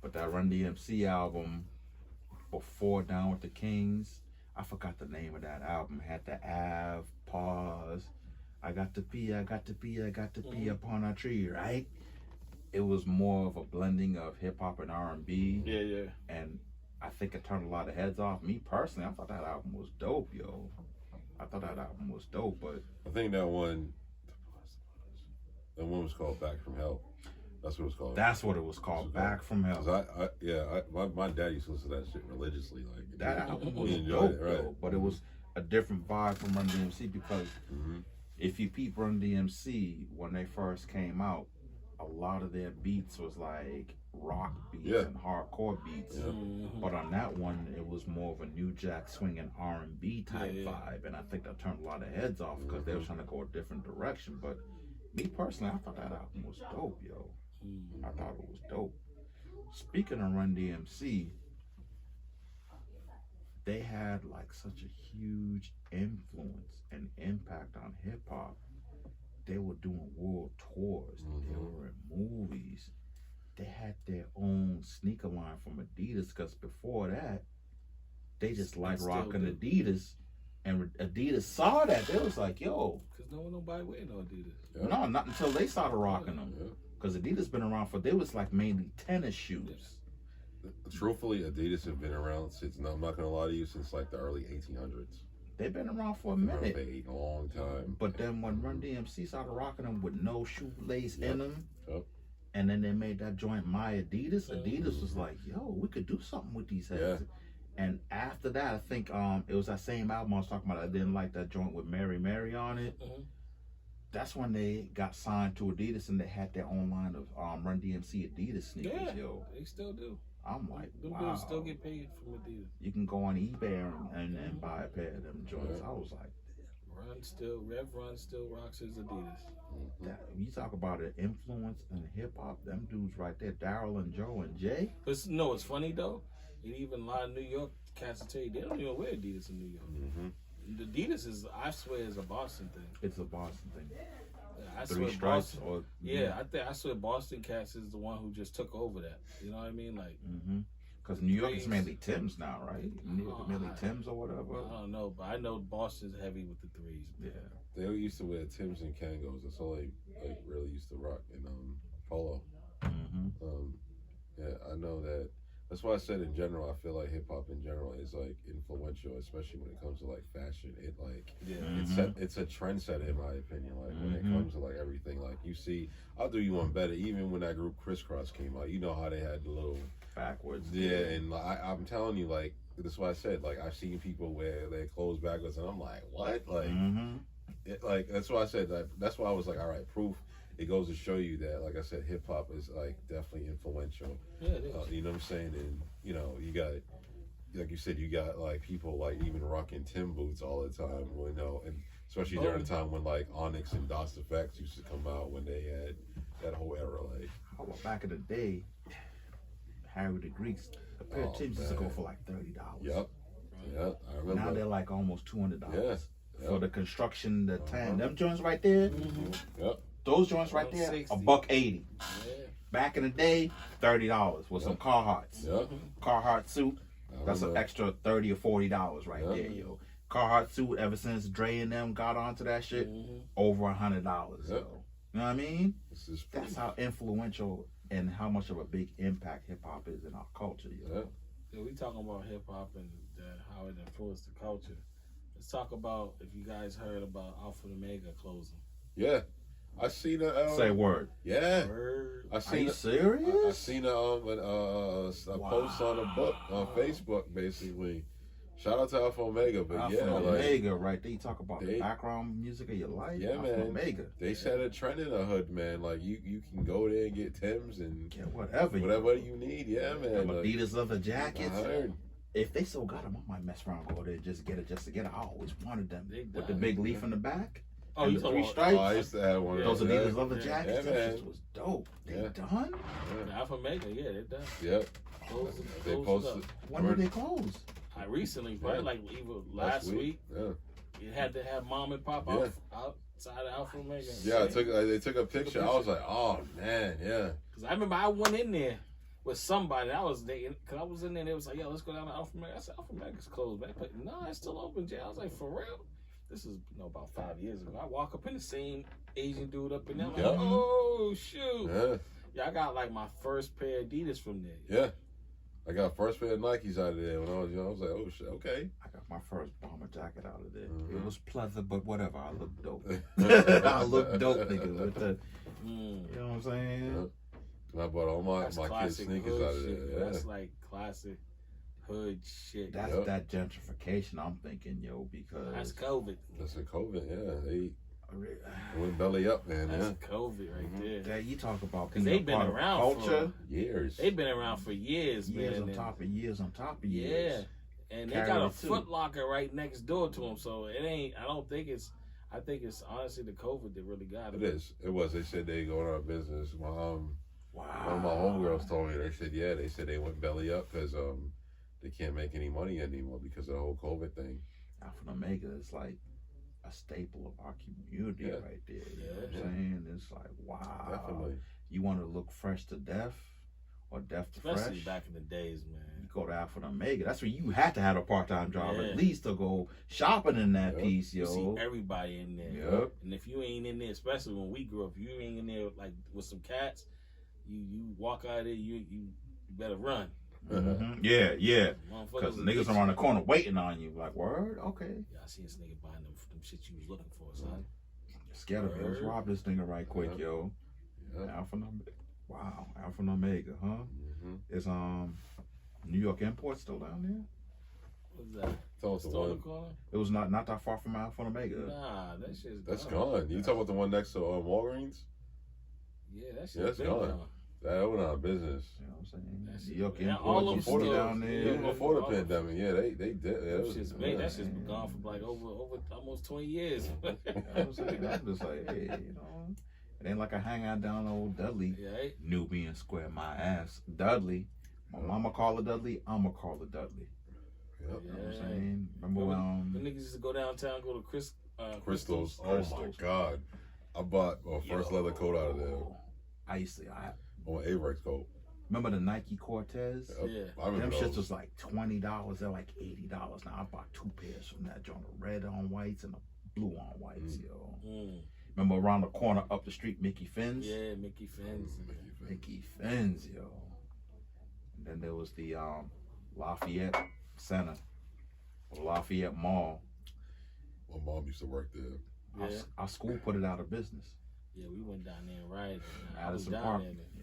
But that Run DMC album before Down with the Kings, I forgot the name of that album. Had the Av, Pause, I got to pee, I got to pee, I got to pee upon a tree, right? It was more of a blending of hip hop and R&B. Yeah, yeah. And I think it turned a lot of heads off. Me personally, I thought that album was dope, yo. I thought that album was dope, but I think that one was called Back from Hell. That's what it was called. That's what it was called, Back from Hell. 'Cause my dad used to listen to that shit religiously. Like That album was enjoyed dope, it, right? though, but it was a different vibe from Run DMC because if you peep Run DMC when they first came out, a lot of their beats was like rock beats and hardcore beats. Yeah. But on that one, it was more of a New Jack swinging R&B type vibe, and I think that turned a lot of heads off because they were trying to go a different direction. But me personally, I thought that album was dope, yo. I thought it was dope. Speaking of Run DMC, they had like such a huge influence and impact on hip hop. They were doing world tours. They were in movies. They had their own sneaker line from Adidas because before that, they just liked rocking Adidas. And Adidas saw that. They was like, yo. Because nobody wearing no Adidas. Yeah. No, not until they started rocking them. Because Adidas been around they was like mainly tennis shoes. Truthfully, Adidas have been around since, no, I'm not going to lie to you, since like the early 1800s. They've been around for a Been around minute. for a long time. But then when Run DMC started rocking them with no shoelace in them, Yep. and then they made that joint My Adidas, Adidas was like, yo, we could do something with these heads. And after that, I think it was that same album I was talking about. I didn't like that joint with Mary Mary on it. That's when they got signed to Adidas and they had their own line of Run DMC Adidas sneakers, yo. They still do. I'm like, Them wow. dudes still get paid from Adidas. You can go on eBay and buy a pair of them joints. I was like, Rev Run still rocks his Adidas. that, you talk about an influence in hip hop, them dudes right there, Daryl and Joe and Jay. But no, it's funny though. And even a lot of New York cats will tell you they don't even wear Adidas in New York. The Adidas is, I swear, is a Boston thing. It's a Boston thing. I Three swear stripes Boston, I swear Boston cats is the one who just took over that. You know what I mean? Like, because New York is mainly Tim's now, right? New York is mainly Tim's or whatever. I don't know, but I know Boston's heavy with the threes. Yeah. They used to wear Timbs and Kangos. That's all they like really used to rock. And polo. Yeah, I know that. That's why I said in general, I feel like hip hop in general is like influential, especially when it comes to like fashion. It like it's a trendsetter in my opinion. Like when it comes to like everything, like you see, I'll do you one better. Even when that group Crisscross came out, you know how they had the little backwards. Yeah, and I'm telling you, like that's why I said, like I've seen people wear their clothes backwards, and I'm like, what? Like, like that's why I said that. That's why I was like, all right, proof. It goes to show you that, like I said, hip hop is like definitely influential. Yeah, it is. You know what I'm saying? And you know, you got, like you said, you got like people like even rocking Tim boots all the time. You know, and especially during the time when like Onyx and Das Effects used to come out when they had that whole era. Like, how about back in the day, Harry the Greeks, a pair of Timbs used to go for like $30. Yep. Yeah, I remember. Now they're like almost $200. Yeah. For the construction, the tan, them joints right there. Yep. Those joints right there, $180. Back in the day, $30 with some Carhartts. Carhartt suit, that's an extra $30 or $40 right there, yo. Carhartt suit, ever since Dre and them got onto that shit, over $100, yo. You know what I mean? That's how influential and how much of a big impact hip hop is in our culture, yo. Yeah, we talking about hip hop and how it influenced the culture. Let's talk about if you guys heard about Alpha and Omega closing. Yeah. I seen a say word. Yeah, word. I seen. Are you serious? I seen a post on a book on Facebook, basically. Shout out to Alpha Omega, but Alpha Omega, right there. You talk about the background music of your life. Yeah, Alpha man. Omega. They set a trend in the hood, man. Like you can go there and get Timbs and get whatever you need. Yeah, man. Them Adidas leather jackets. I heard. If they still got them, I might mess around, go there and just get it. I always wanted them with the big leaf in the back. Oh, and you the three stripes. Oh, I used to have one of those Adidas leather jackets. Yeah, that shit was dope. They done? Yeah. Alpha Omega, yeah, they're done. Yep. They posted. When did they close? I recently, probably like either last week. Yeah. You had to have mom and pop outside of Alpha Omega. Yeah, they took a picture. I was like, oh man, yeah. Cause I remember I went in there with somebody. I was dating because I was in there. And they was like, "Yo, let's go down to Alpha America." I said, "Alpha America's closed, man." But no, it's still open, Jay. I was like, "For real?" This is about 5 years ago. I walk up in the same Asian dude up in there. I'm like, oh shoot! Yeah, I got like my first pair of Adidas from there. Yeah. I got first pair of Nikes out of there when I was young. I was like, oh shit, okay. I got my first bomber jacket out of there. It was pleather, but whatever. I look dope. I look dope, nigga. With the, you know what I'm saying? And I bought all my kids' sneakers out of there. Yeah. That's like classic hood shit. That's that gentrification I'm thinking, yo, because that's COVID. That's a COVID, yeah. They went belly up, man. That's COVID right there. Yeah, you talk about because they've been around culture for years. They've been around for years, years man. On top of years on top of years. Yeah, and they got a Foot Locker right next door to them, so it ain't. I don't think it's. I think it's honestly the COVID that really got it. It is. It was. They said they going out of business. Wow. One of my homegirls told me. They said, yeah. They said they went belly up because they can't make any money anymore because of the whole COVID thing. Alpha and Omega is like a staple of our community right there. You know what I'm saying? It's like, wow. Definitely. You want to look fresh to death or death to fresh? Especially back in the days, man. You go to Alpha and Omega. That's where you had to have a part-time job at least to go shopping in that piece, yo. You see everybody in there. Yep. And if you ain't in there, especially when we grew up, if you ain't in there like with some cats, you walk out of there, you better run. Yeah. Because the niggas around the corner waiting on you. Like, word? Okay. Yeah, I seen this nigga buying them shit you was looking for, son. Scared of it. Let's rob this nigga right quick, yo. Alpha and Omega. Wow. Alpha and Omega, huh? Is New York Import still down there? What's that? The corner? It was not that far from Alpha and Omega. Nah, that shit's That's gone. You talking about the one next to Walgreens? Yeah, that shit's that's gone. That went out of business. You know what I'm saying? New York all Import down there. Even before the pandemic, they did. That shit's been gone for like over almost 20 years. I'm just like, hey, you know, it ain't like I hang out down old Dudley, Nubian Square, my ass. Dudley, my mama call it Dudley, I'ma call it Dudley. Yep. You know what I'm saying? Remember the niggas used to go downtown, go to Crystals. Oh my God. I bought my first leather coat out of there. I used to, on Averex coat. Remember the Nike Cortez? Yeah. I remember them shits was like $20. They're like $80 now. I bought 2 pairs from that joint, a red on whites and a blue on whites, yo. Remember around the corner up the street, Mickey Finn's? Yeah, Mickey Finn's. Mickey Finn's, yo. And then there was the Lafayette Center, or Lafayette Mall. My mom used to work there. Yeah. Our school put it out of business. Yeah, we went down there and rioted.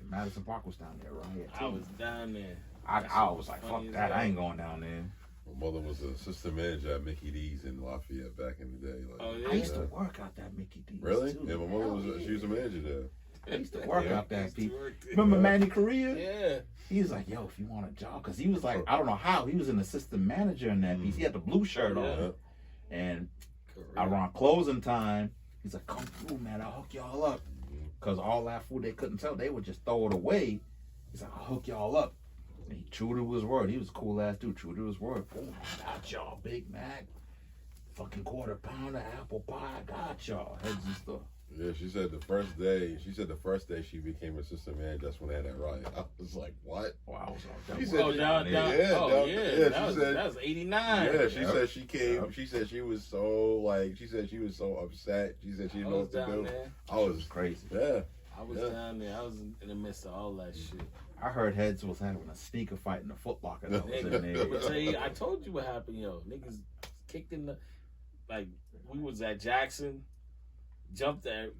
Madison Park was down there, right? I was down there. I was like, fuck that, I ain't going down there. My mother was the assistant manager at Mickey D's in Lafayette back in the day. Like, I used to work out that Mickey D's. Really? Too. Yeah, my mother she was a manager there. I used to work out that people. Remember Manny Correa? Yeah. He was like, yo, if you want a job, because he was like, I don't know how, he was an assistant manager in that piece. He had the blue shirt on. And around closing time, he's like, come through, man, I'll hook y'all up. Because all that food they couldn't sell, they would just throw it away. He's like, I'll hook y'all up. And he true to his word. He was a cool ass dude, true to his word. Boom, I got y'all, Big Mac. Fucking quarter pounder, apple pie, I got y'all. Heads and stuff. Yeah, she said the first day she became assistant manager, that's when they had that riot. I was like, what? Wow. She said, that was 89. Yeah, she said she came, she said she was so upset. She said she didn't know what to do. I was crazy. Yeah. I was down there. I was in the midst of all that shit. I heard Heads was having a sneaker fight in the Foot Locker. That was in there. I told you what happened, yo. Niggas kicked in the, like, we was at Jackson. Jumped the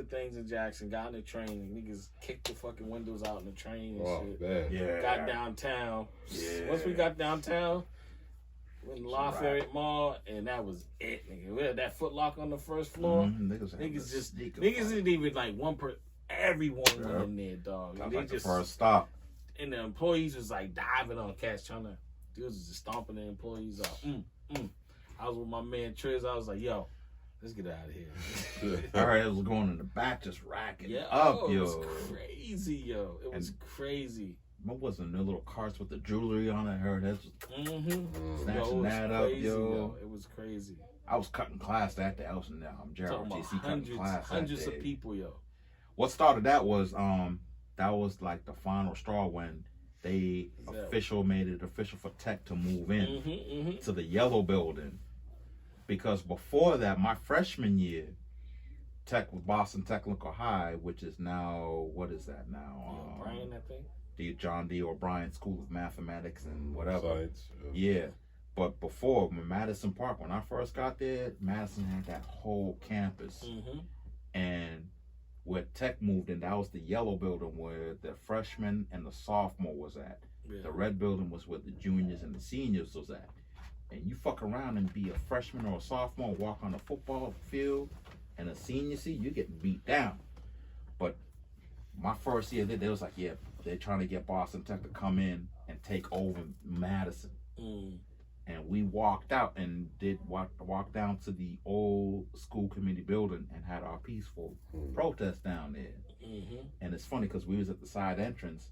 things in Jackson, got in the train, and niggas kicked the fucking windows out in the train and shit. Man. Yeah. Got downtown. Yeah. Once we got downtown, went to Lafayette Mall, and that was it, nigga. We had that Foot Locker on the first floor. Niggas didn't even like one per. Everyone went in there, dog. That was they like just the first stop. And the employees was like diving on cats, trying to. Dudes was just stomping the employees out. I was with my man Triz. I was like, yo. Let's get out of here. I heard it was going in the back, just racking up, yo. It was crazy, yo. It was crazy. What was in the little carts with the jewelry on it? I heard that was snatching that up, crazy, yo. It was crazy. I was cutting class that day. I was in Gerald GC cutting class. Hundreds of people, yo. What started that was that was like the final straw when they made it official for Tech to move in to the yellow building. Because before that, my freshman year, Tech was Boston Technical High, which is now, what is that now? O'Brien, I think. The John D. O'Brien School of Mathematics and whatever. Science. Yeah. But before, Madison Park, when I first got there, Madison had that whole campus. And where Tech moved in, that was the yellow building where the freshman and the sophomore was at. Yeah. The red building was where the juniors and the seniors was at. And you fuck around and be a freshman or a sophomore, walk on the football field, and a senior seat, you're getting beat down. But my first year, they was like, yeah, they're trying to get Boston Tech to come in and take over Madison. And we walked out and walk down to the old school committee building and had our peaceful protest down there. And it's funny because we was at the side entrance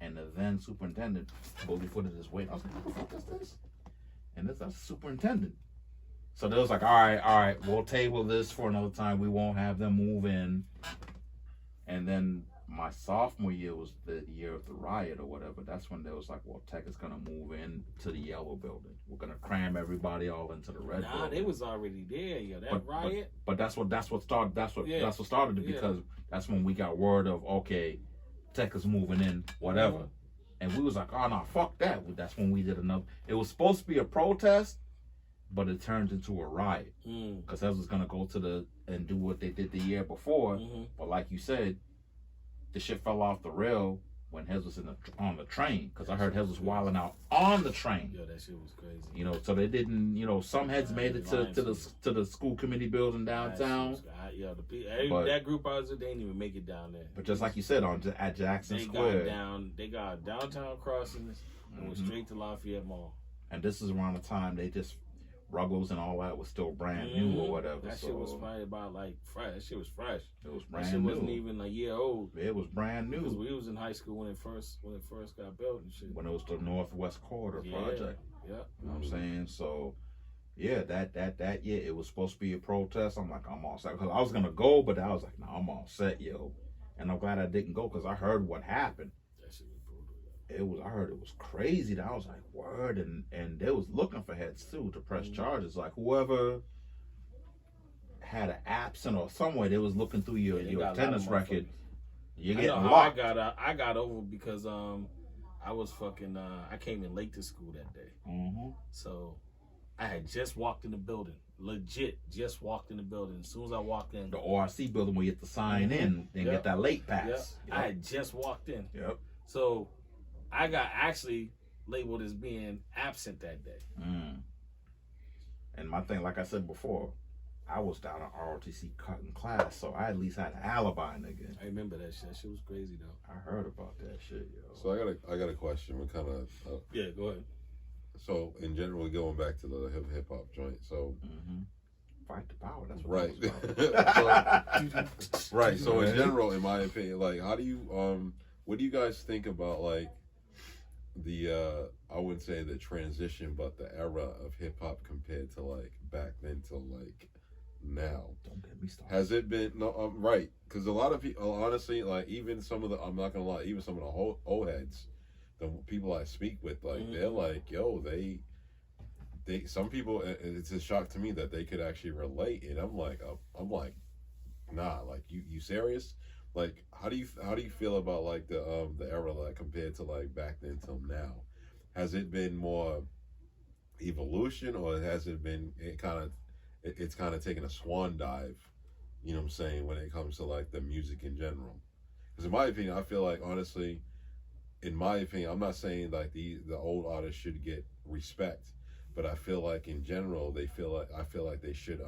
and the then superintendent bully footed his way. I was like, what the fuck is this? And that's the superintendent. So they was like, all right, we'll table this for another time. We won't have them move in. And then my sophomore year was the year of the riot or whatever. That's when they was like, well, Tech is gonna move in to the yellow building. We're gonna cram everybody all into the red building. Nah, they was already there, yo. That riot. But that's what started. That's what started it, because that's when we got word of, okay, Tech is moving in, whatever. And we was like, oh no, fuck that. That's when we did another. It was supposed to be a protest, but it turned into a riot because that was gonna go and do what they did the year before. But like you said, the shit fell off the rail when Hez was on the train, because I heard Hez was wilding out on the train. Yo, that shit was crazy. You know, so they didn't. You know, some heads made it to the school committee building downtown. That group I was with, they didn't even make it down there. But just like you said, at Jackson Square, they got downtown crossings and went straight to Lafayette Mall. And this is around the time they just Ruggles and all that was still brand new or whatever. That shit was probably about like fresh. That shit was fresh. It was brand new. That shit new. wasn't even a year old. It was brand new. Because we was in high school when it first got built and shit. When it was the Northwest Corridor project. Yeah. You know what I'm saying? So yeah, that year it was supposed to be a protest. I'm like, I'm all set. Cause I was gonna go, but I was like, no, I'm all set, yo. And I'm glad I didn't go because I heard what happened. That shit was brutal. I heard it was crazy. That I was like, word, and they was looking for heads too to press charges. Like whoever had an absent or somewhere, they was looking through your attendance record. You're getting locked. I got over because I was fucking I came in late to school that day. So I had just walked in the building. Legit, just walked in the building. As soon as I walked in, the ORC building where you have to sign in and get that late pass. I had just walked in. So I got actually labeled as being absent that day. And my thing, like I said before, I was down at ROTC cutting class, so I at least had an alibi, nigga. I remember that shit. That shit was crazy though. I heard about that shit, yo. So I got a question. We kind of yeah, go ahead. So in general, going back to the hip hop joint, so fight the power. That's what so, right. So in general, in my opinion, like, how do you what do you guys think about like the I wouldn't say the transition, but the era of hip hop compared to like back then to like now? Don't get me started. Has it been right? Because a lot of people, honestly, like even some of the, I'm not gonna lie, even some of the old heads, the people I speak with, like they're like, yo, they some people, it's a shock to me that they could actually relate, and I'm like, nah, like you serious? Like, how do you feel about like the era like compared to like back then till now? Has it been more evolution, or has it been it's kind of taken a swan dive? You know what I'm saying, when it comes to like the music in general? Because in my opinion, I feel like honestly, in my opinion, I'm not saying like the old artists should get respect, but I feel like in general I feel like they should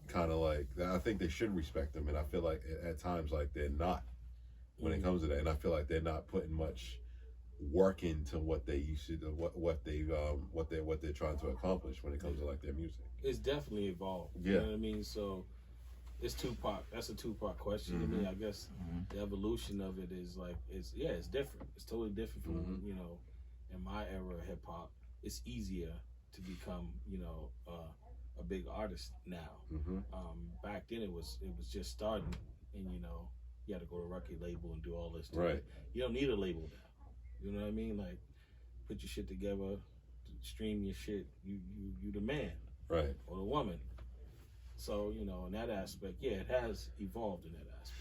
kind of like, I think they should respect them, and I feel like at times like they're not when it comes to that, and I feel like they're not putting much work into what they used to do, what they're trying to accomplish when it comes to like their music. It's definitely evolved. You know what I mean? So it's two-part. That's a two-part question to me. I guess the evolution of it is like it's different. It's totally different from you know, in my era of hip hop. It's easier to become, you know, a big artist now. Back then it was just starting, and you know, you got to go to a record label and do all this. Right. You don't need a label now. You know what I mean? Like, put your shit together, stream your shit. You the man. Right. Or the woman. So, you know, in that aspect, yeah, it has evolved in that aspect.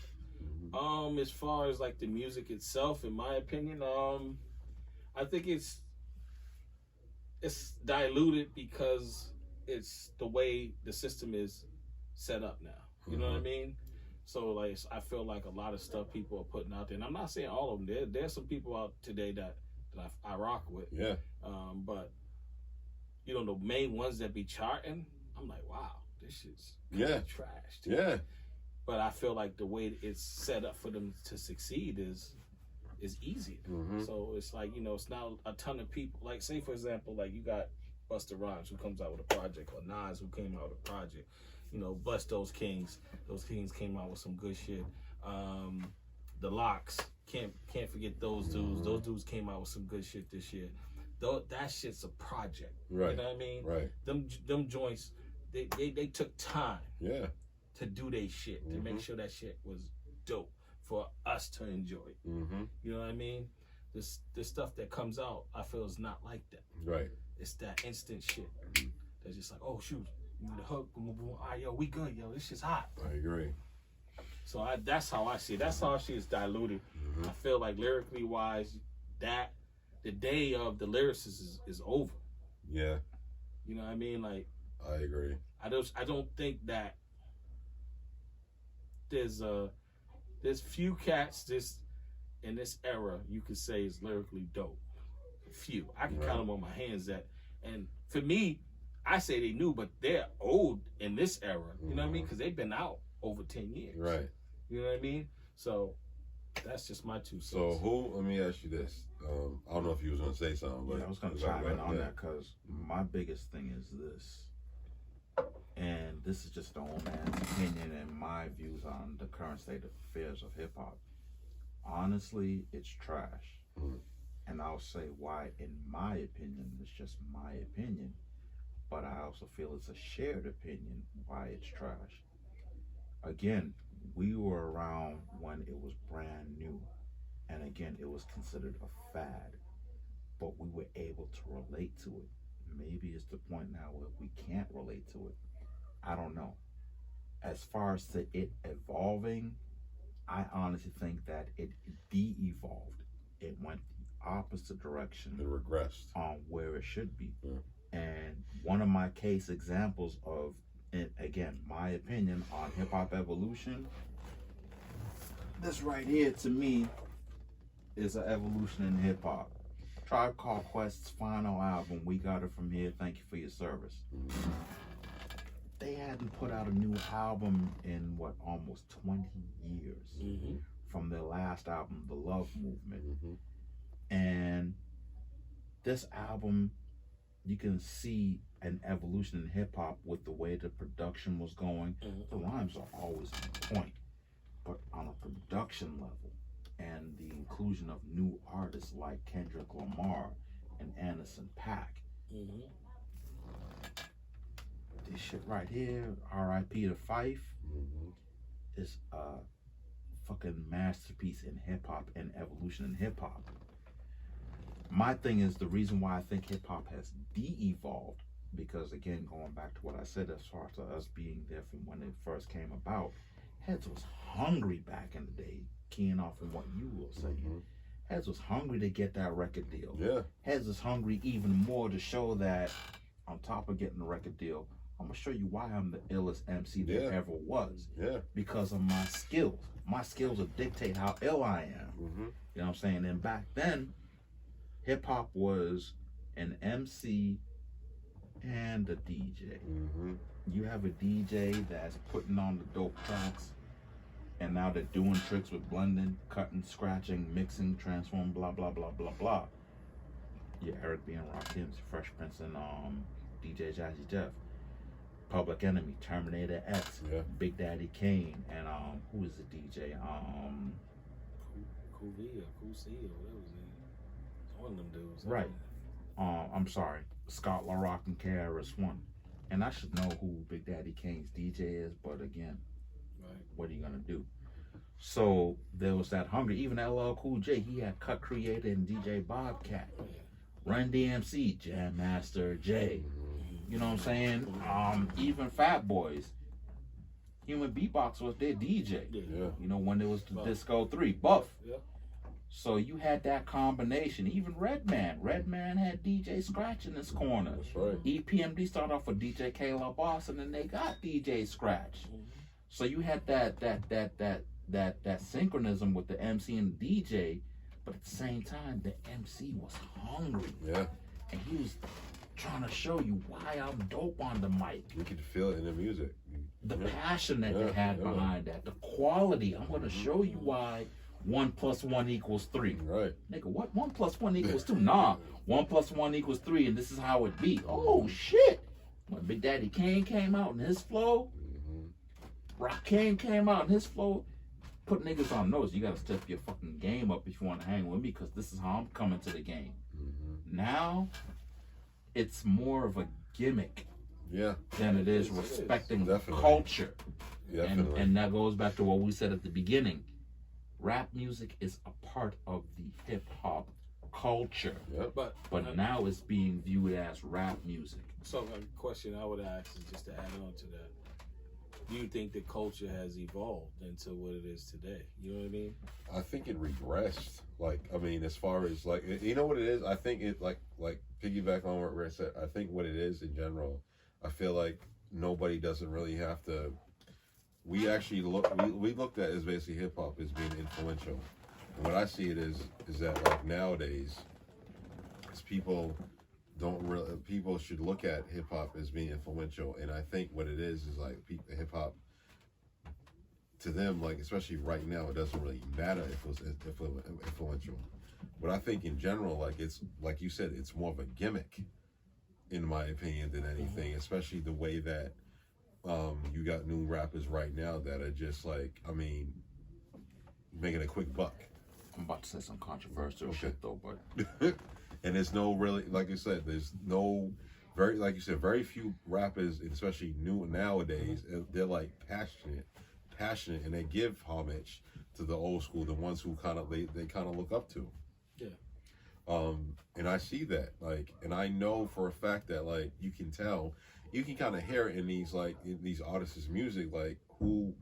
Mm-hmm. As far as like the music itself, in my opinion, I think it's diluted because it's the way the system is set up now. You know what I mean? So like, I feel like a lot of stuff people are putting out there, and I'm not saying all of them. There's some people out today that I rock with. Yeah. But you know, the main ones that be charting, I'm like, wow, this shit's trash. Yeah. But I feel like the way it's set up for them to succeed is easier. Mm-hmm. So it's like, you know, it's not a ton of people. Like, say for example, like you got Busta Rhymes who comes out with a project, or Nas who came out with a project. You know, bless those kings. Those kings came out with some good shit. The Locks, can't forget those dudes. Those dudes came out with some good shit this year. Though that shit's a project. Right. You know what I mean? Right. Them joints, they took time. Yeah. To do their shit, to make sure that shit was dope for us to enjoy. Mm-hmm. You know what I mean? This stuff that comes out, I feel is not like that. Right. It's that instant shit. That's just like, oh shoot, you need a hook, boom, boom, boom. All right, yo, we good, yo. This shit's hot. I agree. So that's how I see it. That's how she is diluted. I feel like lyrically wise, that the day of the lyricist is over. Yeah. You know what I mean? Like, I agree. I don't think that there's few cats in this era you could say is lyrically dope. Few. I can count them on my hands and for me, I say they new, but they're old in this era. You know what I mean? Because they've been out over 10 years. Right. You know what I mean? So that's just my 2 cents. So let me ask you this. I don't know if you was going to say something, but I was going to chime in on that because my biggest thing is this. And this is just the old man's opinion and my views on the current state of affairs of hip hop. Honestly, it's trash. And I'll say why, in my opinion, it's just my opinion. But I also feel it's a shared opinion why it's trash. Again, we were around when it was brand new. And again, it was considered a fad. But we were able to relate to it. Maybe it's the point now where we can't relate to it. I don't know. As far as to it evolving, I honestly think that it de-evolved. It went the opposite direction. It regressed on where it should be. Yeah. And one of my case examples of, and again, my opinion on hip hop evolution, this right here to me is an evolution in hip hop. Tribe Called Quest's final album, We Got It From Here, Thank You For Your Service. They hadn't put out a new album in almost 20 years from their last album, The Love Movement. And this album, you can see an evolution in hip hop with the way the production was going. The rhymes are always on point, but on a production level and the inclusion of new artists like Kendrick Lamar and Anderson .Paak. This shit right here, R.I.P. to Phife, is a fucking masterpiece in hip hop and evolution in hip hop. My thing is the reason why I think hip hop has de-evolved, because again, going back to what I said as far as us being there from when it first came about, Heads was hungry back in the day, keying off on what you were saying. Heads was hungry to get that record deal. Yeah. Heads was hungry even more to show that on top of getting the record deal, I'm gonna show you why I'm the illest MC there ever was. Yeah. Because of my skills. My skills will dictate how ill I am. You know what I'm saying? And back then, hip hop was an MC and a DJ. You have a DJ that's putting on the dope tracks, and now they're doing tricks with blending, cutting, scratching, mixing, transforming, blah blah blah blah blah. Yeah, Eric B. and Rakim, Fresh Prince, and DJ Jazzy Jeff. Public Enemy, Terminator X, Big Daddy Kane, and who is the DJ? Cool V or Cool C or whatever his name. It's one of them dudes. Right. I'm sorry, Scott LaRock and KRS-One. And I should know who Big Daddy Kane's DJ is, but again, what are you gonna do? So there was that hunger. Even LL Cool J, he had Cut Creator and DJ Bobcat. Run DMC, Jam Master Jay. You know what I'm saying? Even Fat Boys. Human Beatbox was their DJ. Yeah. You know, when there was the Disco 3, Buff. Yeah. So you had that combination. Even Redman. Redman had DJ Scratch in his corner. That's right. EPMD started off with DJ Kayla Boss, and then they got DJ Scratch. So you had that synchronism with the MC and the DJ, but at the same time, the MC was hungry. Yeah. And he was trying to show you why I'm dope on the mic. You could feel it in the music. The passion that they had behind that, the quality. I'm going to show you why 1 + 1 = 3. Right. Nigga, what 1 + 1 = 2? Nah, 1 + 1 = 3, and this is how it be. Oh shit! When Big Daddy Kane came out in his flow, Rakim came out in his flow, put niggas on notice. You gotta step your fucking game up if you want to hang with me, because this is how I'm coming to the game. Now, it's more of a gimmick. Yeah. Than it is respecting Definitely. culture. Definitely. And that goes back to what we said at the beginning. Rap music is a part of the hip hop culture. Yep. But now it's being viewed as rap music. So a question I would ask is just to add on to that. Do you think the culture has evolved into what it is today? You know what I mean? I think it regressed. Like, I mean, as far as like, you know what it is? I think it like piggyback on what Ray said. I think what it is in general, I feel like nobody doesn't really have to. We actually we looked at as basically hip hop as being influential. And what I see it is that like nowadays, as people should look at hip hop as being influential. And I think what it is like hip hop to them, like especially right now, it doesn't really matter if it was influential. But I think in general, like it's like you said, it's more of a gimmick, in my opinion, than anything. Especially the way that you got new rappers right now that are just like, I mean, making a quick buck. I'm about to say some controversial shit though, but and there's no really, like I said, there's no very few rappers, especially new nowadays. They're like passionate, and they give homage to the old school, the ones who kind of they kind of look up to. Yeah. And I see that, like, and I know for a fact that, like, you can kind of hear it in these artists' music, like, who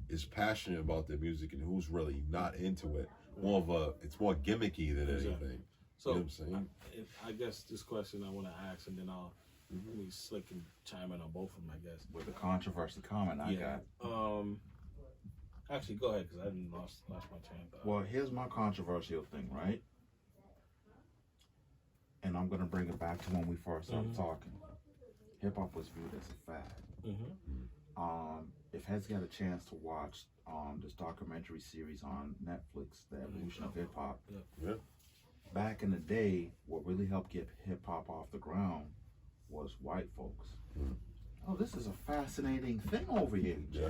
is passionate about their music and who's really not into it. It's more gimmicky than anything. So, you know what I'm saying? I guess this question I want to ask, and then I'll maybe Slick can chime in on both of them, I guess. with the controversy comment I got. Actually, go ahead, because I didn't lost my train of thought. Well, here's my controversial thing, right? And I'm gonna bring it back to when we first started talking. Hip hop was viewed as a fad. If heads got a chance to watch this documentary series on Netflix, The Evolution of Hip Hop. Yeah. Back in the day, what really helped get hip hop off the ground was white folks. Oh, this is a fascinating thing over here. Yeah.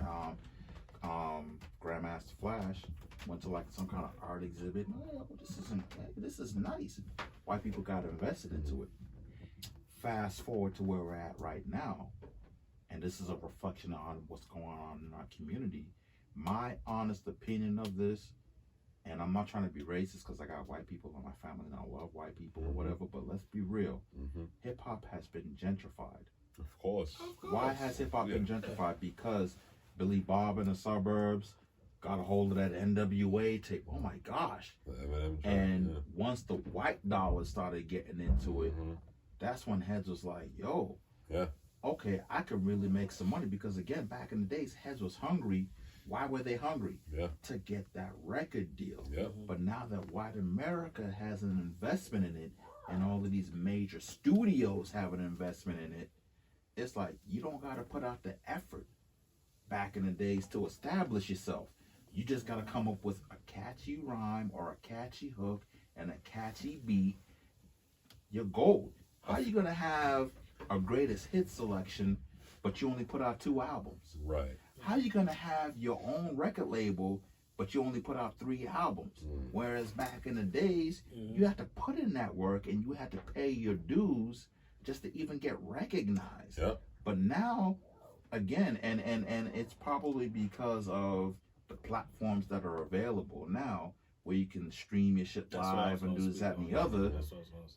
Grandmaster Flash went to like some kind of art exhibit. Oh, this is nice. White people got invested into it. Fast forward to where we're at right now, and this is a reflection on what's going on in our community. My honest opinion of this, and I'm not trying to be racist because I got white people in my family and I love white people or whatever, but let's be real. Hip hop has been gentrified. Of course. Why has hip hop been gentrified? Because Billy Bob in the Suburbs got a hold of that NWA tape. Oh my gosh. And once the white dollars started getting into it, that's when heads was like, yo, okay, I could really make some money. Because again, back in the days, heads was hungry. Why were they hungry? To get that record deal. But now that white America has an investment in it, and all of these major studios have an investment in it, it's like you don't got to put out the effort back in the days to establish yourself. You just got to come up with a catchy rhyme or a catchy hook and a catchy beat. You're gold. How are you going to have a greatest hit selection, but you only put out 2 albums? Right. How are you going to have your own record label, but you only put out 3 albums? Whereas back in the days, you had to put in that work and you had to pay your dues just to even get recognized. But now, again, and it's probably because of the platforms that are available now, where you can stream your shit live and do this, that, and the other.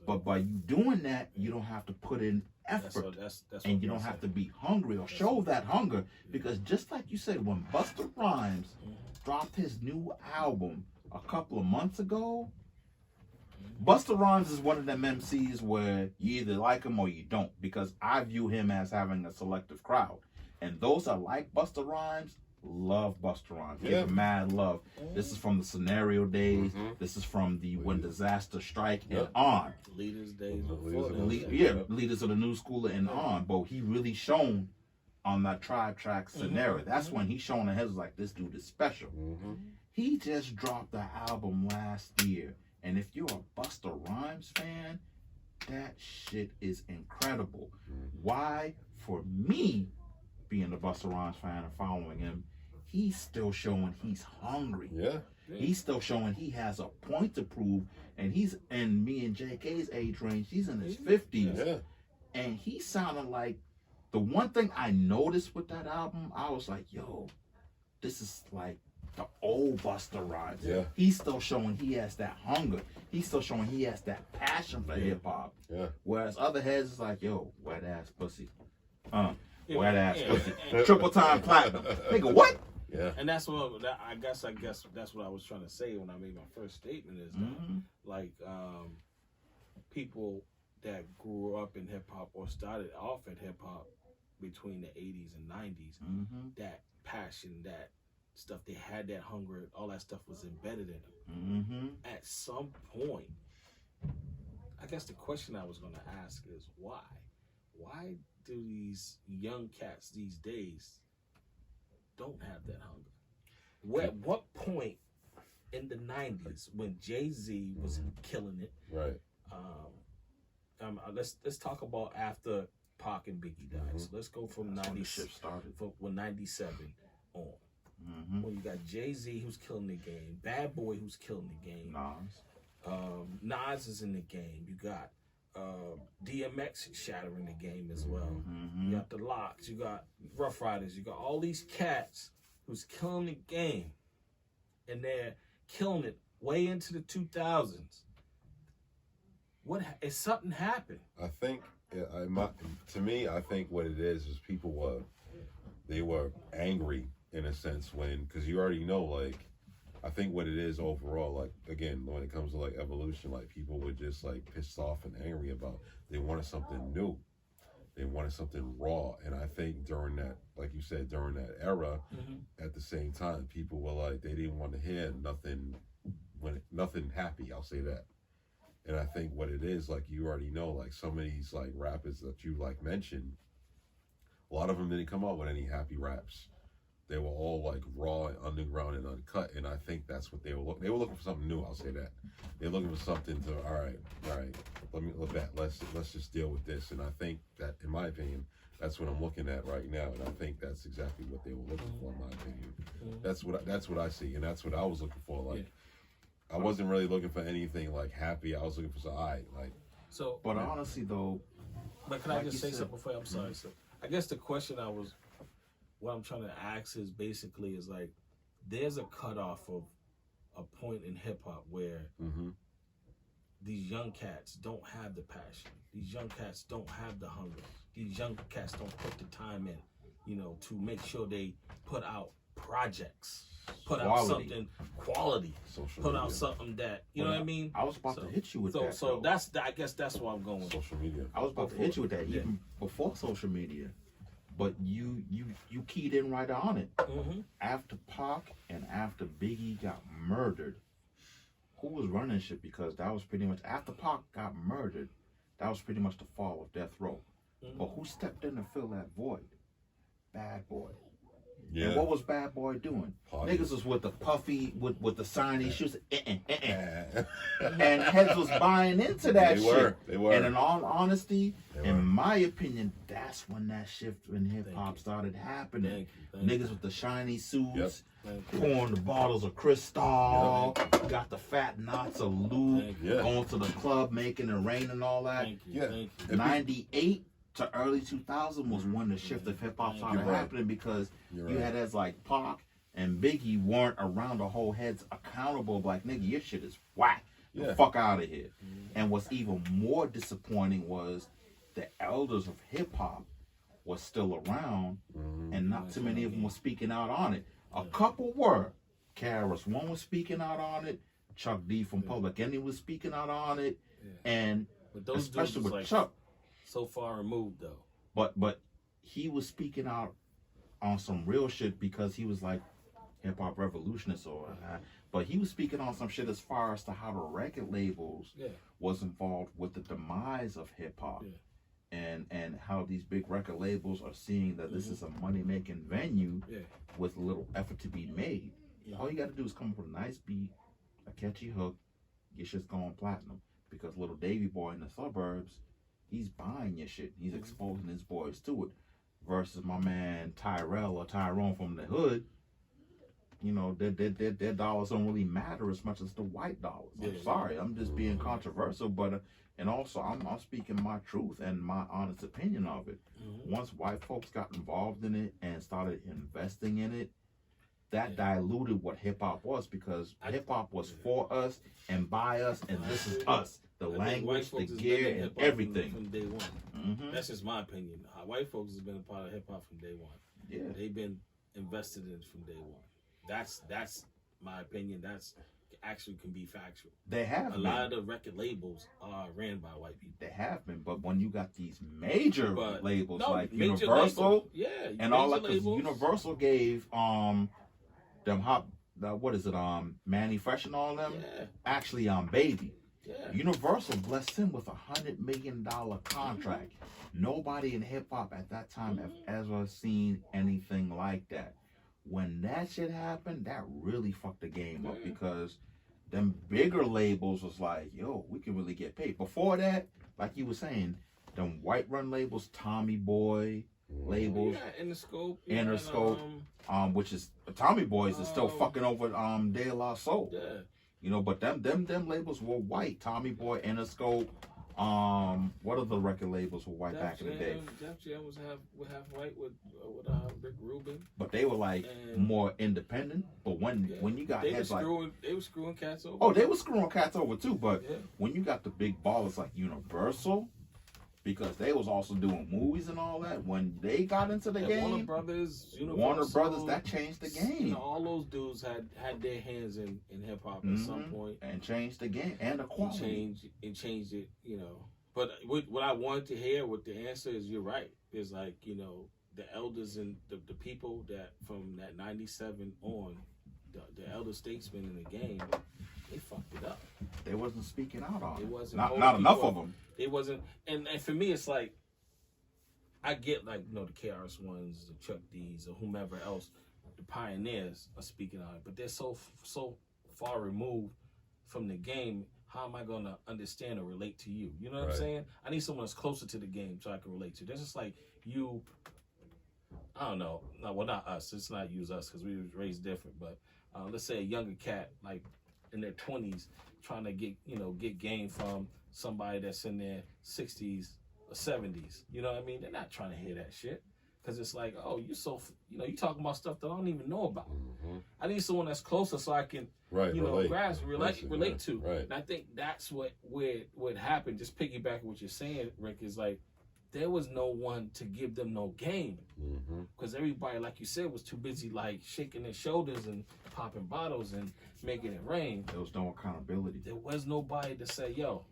But by you doing that, you don't have to put in effort, and you don't have to be hungry or show that hunger. Because just like you said, when Busta Rhymes dropped his new album a couple of months ago, Busta Rhymes is one of them MCs where you either like him or you don't, because I view him as having a selective crowd. And those that like Busta Rhymes love Busta Rhymes. Give him mad love. This is from the Scenario days. This is from the When Disaster Strike and on. Leaders days. Leaders of the New School and on. But he really shone on that Tribe track Scenario. That's when he shone ahead, was like, this dude is special. He just dropped the album last year. And if you're a Busta Rhymes fan, that shit is incredible. Why? For me, being a Busta Rhymes fan and following him, he's still showing he's hungry. He's still showing he has a point to prove, and he's in me and JK's age range. He's in his 50s, and he sounded like the one thing I noticed with that album. I was like, yo, this is like the old Busta Rhymes. He's still showing he has that hunger. He's still showing he has that passion for hip hop. Whereas other heads is like, yo, wet ass pussy. Wet ass pussy. Triple time platinum. Nigga, what? And that's what I guess that's what I was trying to say when I made my first statement is like people that grew up in hip hop or started off in hip hop between the 80s and 90s, that passion, that stuff, they had that hunger, all that stuff was embedded in them. At some point, I guess the question I was going to ask is why? Why do these young cats these days don't have that hunger? At what point in the 90s when Jay-Z was killing it? Let's talk about after Pac and Biggie died. So let's go from 97 on. When you got Jay-Z who's killing the game, Bad Boy who's killing the game, Nas is in the game. You got DMX shattering the game as well. You got the Locks, you got Rough Riders, you got all these cats who's killing the game, and they're killing it way into the 2000s. What is something happened? I think, to me, I think what it is people were angry in a sense because you already know, like, I think what it is overall, like, again, when it comes to like evolution, like people were just like pissed off and angry about, they wanted something new. They wanted something raw. And I think during that, like you said, during that era, at the same time, people were like, they didn't want to hear nothing happy, I'll say that. And I think what it is, like, you already know, like some of these like rappers that you like mentioned, a lot of them didn't come out with any happy raps. They were all like raw and underground and uncut, and I think that's what they were looking. They were looking for something new. I'll say that. They're looking for something to. All right. Let me look at. Let's just deal with this. And I think that, in my opinion, that's what I'm looking at right now. And I think that's exactly what they were looking for, in my opinion. That's what I see, and that's what I was looking for. Like, I wasn't really looking for anything like happy. I was looking for So, but honestly though, but can I just say something before? I'm sorry. So, I guess the question what I'm trying to ask is basically is like, there's a cutoff of a point in hip hop where these young cats don't have the passion. These young cats don't have the hunger. These young cats don't put the time in, to make sure they put out projects, put out something quality, put out something that, you know what I mean? I was about to hit you with that. So I guess that's where I'm going with social media. I was about to hit you with that even before social media. But you keyed in right on it. After Pac and after Biggie got murdered, who was running shit? Because that was pretty much, after Pac got murdered, that was pretty much the fall of Death Row. But who stepped in to fill that void? Bad Boy. And what was Bad Boy doing? Niggas was with the puffy, with the shiny shoes, and heads was buying into that shit. They were. And in all honesty, in my opinion, that's when that shift in hip hop started happening. Niggas with the shiny suits, pouring the bottles of Cristal, got the fat knots of lube, going to the club, making it rain and all that. 98 to early 2000 was when the shift of hip hop started happening, because you had as like Pac and Biggie weren't around to hold heads accountable. Like, nigga, your shit is whack. Yeah. Fuck out of here. And what's even more disappointing was the elders of hip hop was still around, and not too many of them were speaking out on it. A couple were. Karis One was speaking out on it. Chuck D from Public Enemy was speaking out on it, and but those especially dudes with like Chuck. So far removed though. But he was speaking out on some real shit because he was like hip hop revolutionist but he was speaking on some shit as far as to how the record labels was involved with the demise of hip hop. And how these big record labels are seeing that this is a money-making venue with little effort to be made. All you got to do is come up with a nice beat, a catchy hook, your shit's going platinum. Because little Davy Boy in the suburbs, he's buying your shit. He's exposing his boys to it. Versus my man Tyrell or Tyrone from the hood, you know, their dollars don't really matter as much as the white dollars. I'm sorry, I'm just being controversial, but and also I'm speaking my truth and my honest opinion of it. Once white folks got involved in it and started investing in it, that diluted what hip hop was, because hip hop was for us and by us, and this is us. The language, the gear, and everything. From day one. That's just my opinion. White folks has been a part of hip hop from day one. Yeah, they've been invested in it from day one. That's my opinion. That's actually can be factual. They have a lot of the record labels are ran by white people. They have been, but when you got these major labels like major Universal, label, and all that, because Universal gave them what is it, Manny Fresh and all them, actually Baby. Universal blessed him with $100 million contract. Nobody in hip hop at that time have ever seen anything like that. When that shit happened, that really fucked the game up, because them bigger labels was like, yo, we can really get paid. Before that, like you were saying, them white run labels, Tommy Boy labels, Interscope, which is Tommy Boys is still fucking over De La Soul. You know, but them labels were white. Tommy Boy, Interscope, what other record labels were white back in the day? Def Jam was half white with Rick Rubin. But they were like more independent. But when you got heads like they were screwing cats over. Oh, they were screwing cats over too. But when you got the big ballers like Universal, because they was also doing movies and all that, when they got into the game, Warner Brothers, that changed the game. You know, all those dudes had their hands in hip hop at some point, and changed the game and the quality. Changed it, you know. But what I wanted to hear, what the answer is, you're right. Is like, you know, the elders and the people that from that 97 on, the elder statesmen in the game, they fucked it up. They wasn't speaking out on it. Wasn't not enough of them. It wasn't, and for me, it's like, I get like, you know, the KRS Ones, the Chuck D's, or whomever else, the pioneers are speaking on it, but they're so far removed from the game. How am I going to understand or relate to you? You know what I'm saying? I need someone that's closer to the game so I can relate to. There's just like you. I don't know. No, well, not us. Let's not use us because we were raised different. But let's say a younger cat, like in their 20s, trying to get game from somebody that's in their 60s or 70s. You know what I mean? They're not trying to hear that shit, because it's like, oh, you talking about stuff that I don't even know about. I need someone that's closer so I can relate to. Right. And I think that's what happened. Just piggybacking what you're saying, Rick, is like there was no one to give them no game, because everybody, like you said, was too busy like shaking their shoulders and popping bottles and making it rain. There was no accountability. There was nobody to say, yo,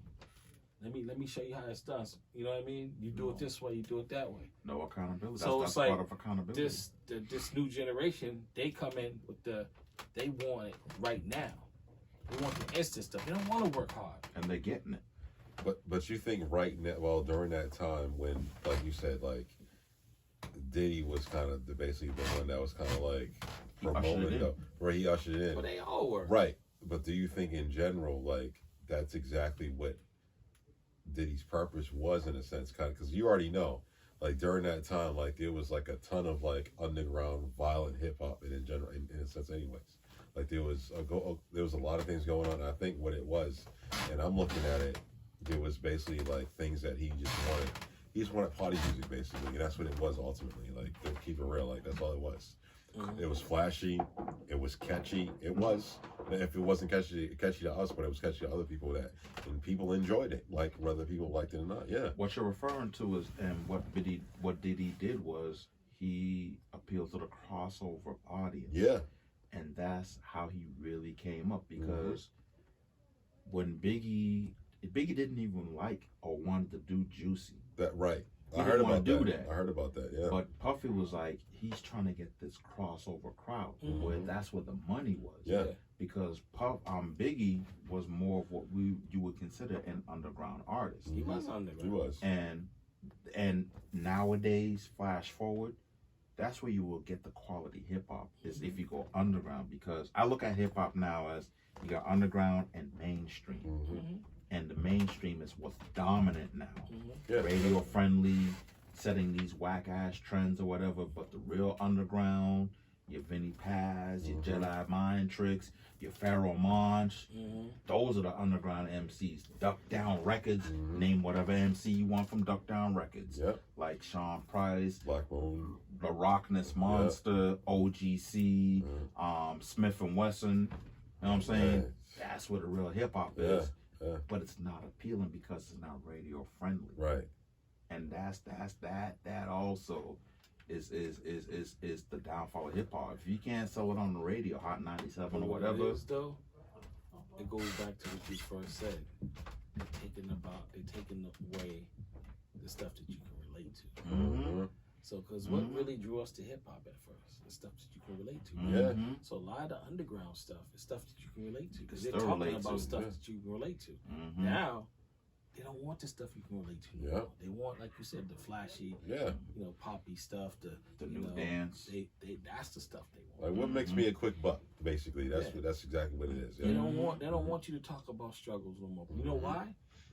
let me show you how it's done. You know what I mean? You do it this way, you do it that way. No accountability. So that's it's like part of accountability. This new generation, they come in with they want it right now. They want the instant stuff. They don't want to work hard. And they're getting it. But you think right now, well, during that time when, like you said, like Diddy was kind of basically the one that was kind of like for a moment though, where he ushered it in. But they all were. Right. But do you think in general, like, that's exactly what Diddy's purpose was, in a sense, kind of, because you already know, like, during that time, like, there was like a ton of like underground violent hip hop, and in general, in a sense, anyways, like there was a lot of things going on. And I think what it was, and I'm looking at it, it was basically like things that he just wanted party music, basically, and that's what it was ultimately. Like, to keep it real, like that's all it was. It was flashy. It was catchy. It was. If it wasn't catchy to us, but it was catchy to other people and people enjoyed it, like whether people liked it or not. Yeah. What you're referring to is, and what Diddy did was he appealed to the crossover audience. Yeah. And that's how he really came up, because when Biggie didn't even like or wanted to do Juicy. That right. He I heard didn't wanna about do that. I heard about that. Yeah. But Puffy was like, he's trying to get this crossover crowd, where that's where the money was. Yeah. Because Biggie was more of what you would consider an underground artist. He was underground. He was. And nowadays, flash forward, that's where you will get the quality hip hop, is if you go underground. Because I look at hip hop now as you got underground and mainstream. And the mainstream is what's dominant now. Yeah. Radio friendly, setting these whack ass trends or whatever. But the real underground, your Vinnie Paz, your Jedi Mind Tricks, your Pharaoh Monch, those are the underground MCs. Duck Down Records, name whatever MC you want from Duck Down Records. Yep. Like Sean Price, Black Moon, The Rockness Monster, OGC, Smith and Wesson. You know what I'm saying? That's where the real hip hop is. But it's not appealing because it's not radio friendly. Right. And that also is the downfall of hip hop. If you can't sell it on the radio, Hot 97 or whatever. It is, though, it goes back to what you first said. They're taking away the stuff that you can relate to. So, because what really drew us to hip hop at first? The stuff that you can relate to. Yeah. So a lot of the underground stuff is stuff that you can relate to, because they're Still talking relate about to, stuff that you can relate to. Now, they don't want the stuff you can relate to. Yeah. They want, like you said, the flashy, poppy stuff, the new dance. They that's the stuff they want. Like what makes me a quick buck? Basically, that's exactly what it is. Yeah. They don't want you to talk about struggles no more. You know why?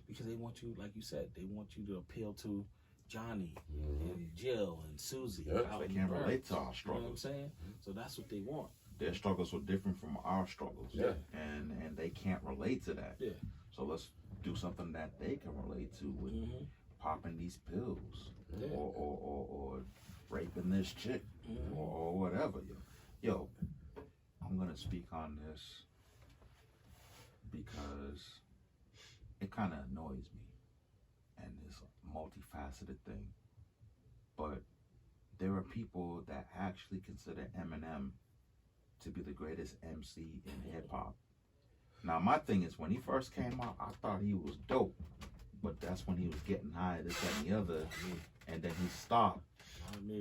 Because they want you, like you said, they want you to appeal to Johnny and Jill and Susie. They can't relate to our struggles. You know what I'm saying? So that's what they want. Their struggles were different from our struggles. Yeah. And they can't relate to that. Yeah. So let's do something that they can relate to with popping these pills or raping this chick or whatever. Yo, I'm gonna speak on this because it kind of annoys me, and it's a multifaceted thing. But there are people that actually consider Eminem to be the greatest MC in hip hop. Now, my thing is, when he first came out, I thought he was dope, but that's when he was getting high, this, that, and the other, and then he stopped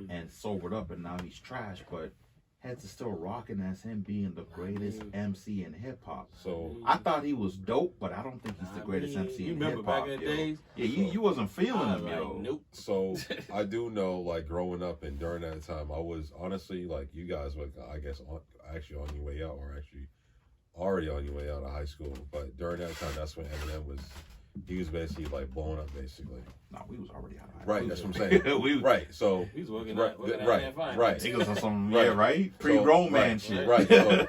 and sobered up, and now he's trash. But heads are still rocking as him being the greatest MC in hip hop. So I thought he was dope, but I don't think he's the greatest MC in hip hop. You remember back in the days? Yeah, you wasn't feeling him, yo. Nope. So I do know, like growing up and during that time, I was honestly like you guys were, I guess, actually on your way out, or actually already on your way out of high school. But during that time, that's when Eminem was. He was basically like blown up, basically. No, we was already out of high Right, school. that's what I'm saying. Right, so he was working right, right. He was on some Right. right pre-grown man shit. Right. So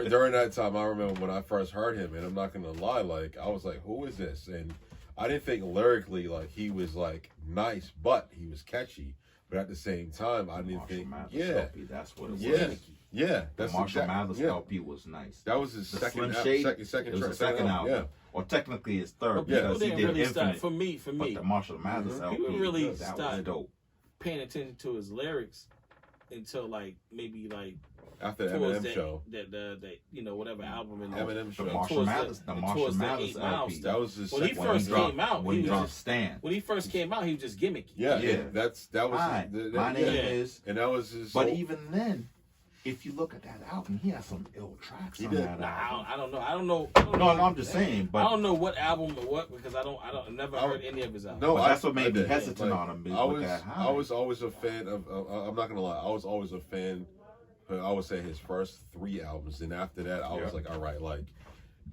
during that time, I remember when I first heard him, and I'm not gonna lie, like I was like, "Who is this?" And I didn't think lyrically like he was like nice, but he was catchy. But at the same time, I didn't think, LP, that's what it was. Yeah, that's Marshall Mathers LP was nice. That was his second second album. Yeah. Or technically his third, because he did really Infinite. For me, but the Marshall Mathers LP, people really that was dope. Paying attention to his lyrics until like maybe like after the Eminem show, the whatever album in Eminem show, the Marshall Mathers LP. That was his when he first came out. When he dropped Stand. When he first came out, he was just gimmicky. Yeah. That was my name is, and that was his. But even then, if you look at that album, he has some ill tracks on that album. I don't know. No, I'm just saying. But I don't know what album or what, because I never heard any of his albums. No, that's what made me hesitant on him. I was always a fan of. I'm not gonna lie. I was always a fan. I would say his first 3 albums, and after that, I was like, all right, like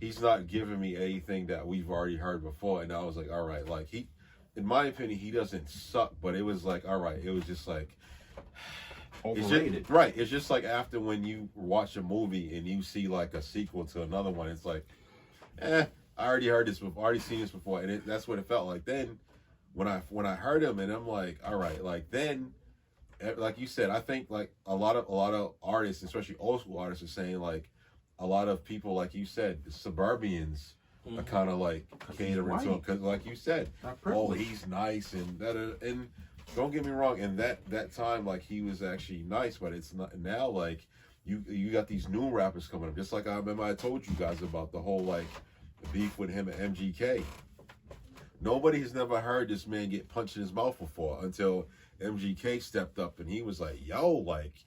he's not giving me anything that we've already heard before, and I was like, all right, like he, in my opinion, he doesn't suck, but it was like, all right, it was just like. Overrated. It's just like after when you watch a movie and you see like a sequel to another one, it's like, I already heard this before, already seen this before, and that's what it felt like. Then when I heard him, and I'm like, all right, like then like you said, I think like a lot of artists, especially old school artists, are saying like a lot of people, like you said, the suburbians are kind of like catering to him because, like you said, oh, he's nice and that, and don't get me wrong, in that time, like he was actually nice, but it's not now. Like you got these new rappers coming up, just like I remember I told you guys about the whole like beef with him and MGK. Nobody has never heard this man get punched in his mouth before until MGK stepped up and he was like, yo, like,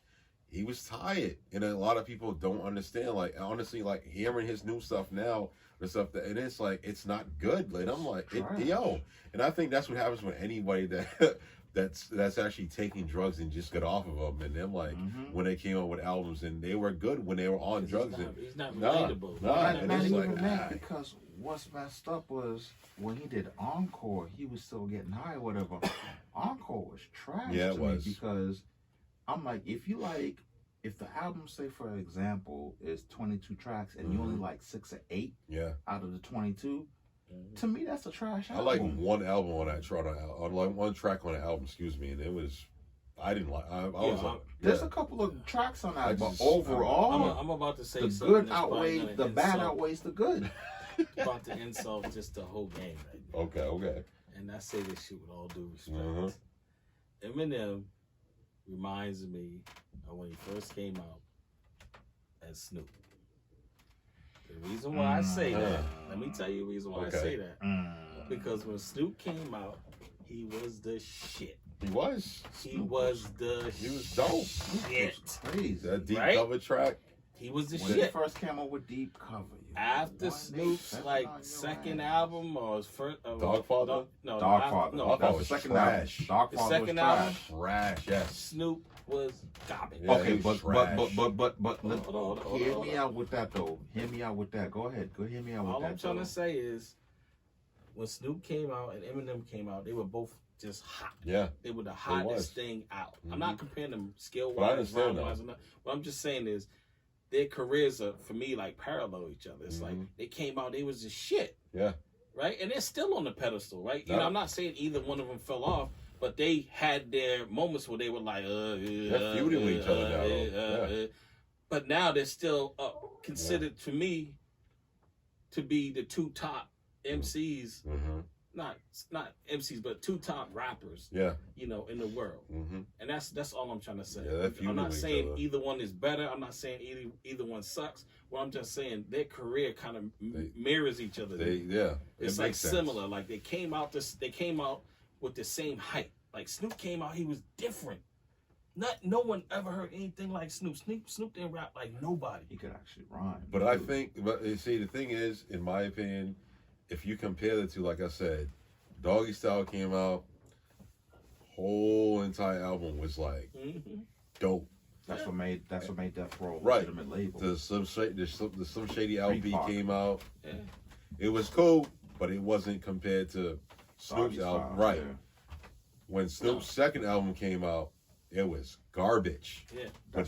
he was tired. And a lot of people don't understand. Like, honestly, like, hearing his new stuff now, the stuff that, and it's like, it's not good. Like, I'm like, yo. And I think that's what happens with anybody that's actually taking drugs and just got off of them. And then, like, when they came out with albums and they were good when they were on drugs. He's not relatable. And it's like, that because what's messed up was when he did Encore, he was still getting high or whatever. Encore was trash to me because I'm like, if the album, say for example, is 22 tracks and you only like 6 or 8 out of the 22, to me that's a trash album. I like one album on that track, one track on the album, excuse me, and it was, I didn't like. I was like, there's a couple of tracks on that, but overall, I'm about to say the good outweighs the bad outweighs the good. About to insult just the whole game right now. Okay. And I say this shit with all due respect. Eminem reminds me of when he first came out as Snoop. The reason why I say that, let me tell you the reason why I say that. Because when Snoop came out, he was the shit. He was. He was the He was dope. Shit. Crazy. That deep cover track. He was the when shit. When he first came out with Deep Cover. After Snoop's like second album or his first Dogfather? Dogfather. No, that was second trash. Dogfather was second trash. album? Trash, yes. Snoop was garbage. Yeah, okay, but Hold hear me out with that though. Hear me out with that. Go ahead. Go hear me out with that. All I'm trying to say is when Snoop came out and Eminem came out, they were both just hot. Yeah. They were the hottest thing out. I'm not comparing them skill But I wise, understand rhyme wise, or not. What I'm just saying is their careers are, for me, like parallel each other. It's like they came out, they was just shit. Yeah. Right? And they're still on the pedestal, right? You know, I'm not saying either one of them fell off, but they had their moments where they were like, they're feuding with each other now. But now they're still considered to me to be the two top MCs. Not MCs, but two top rappers. Yeah. You know, in the world. And that's all I'm trying to say. Yeah, I'm not saying either one is better. I'm not saying either one sucks. Well, I'm just saying their career kind of mirrors each other. It's like similar. Like they came out with the same hype. Like Snoop came out, he was different. No one ever heard anything like Snoop. Snoop didn't rap like nobody. He could actually rhyme. But I think, see, the thing is, in my opinion, if you compare the two, like I said, Doggy Style came out, whole entire album was like dope. That's what made Death Row a right. legitimate label. The Slim Shady LP came out. Yeah. It was cool, but it wasn't compared to Snoop's album. Right. Yeah. When Snoop's second album came out, it was garbage. Yeah. When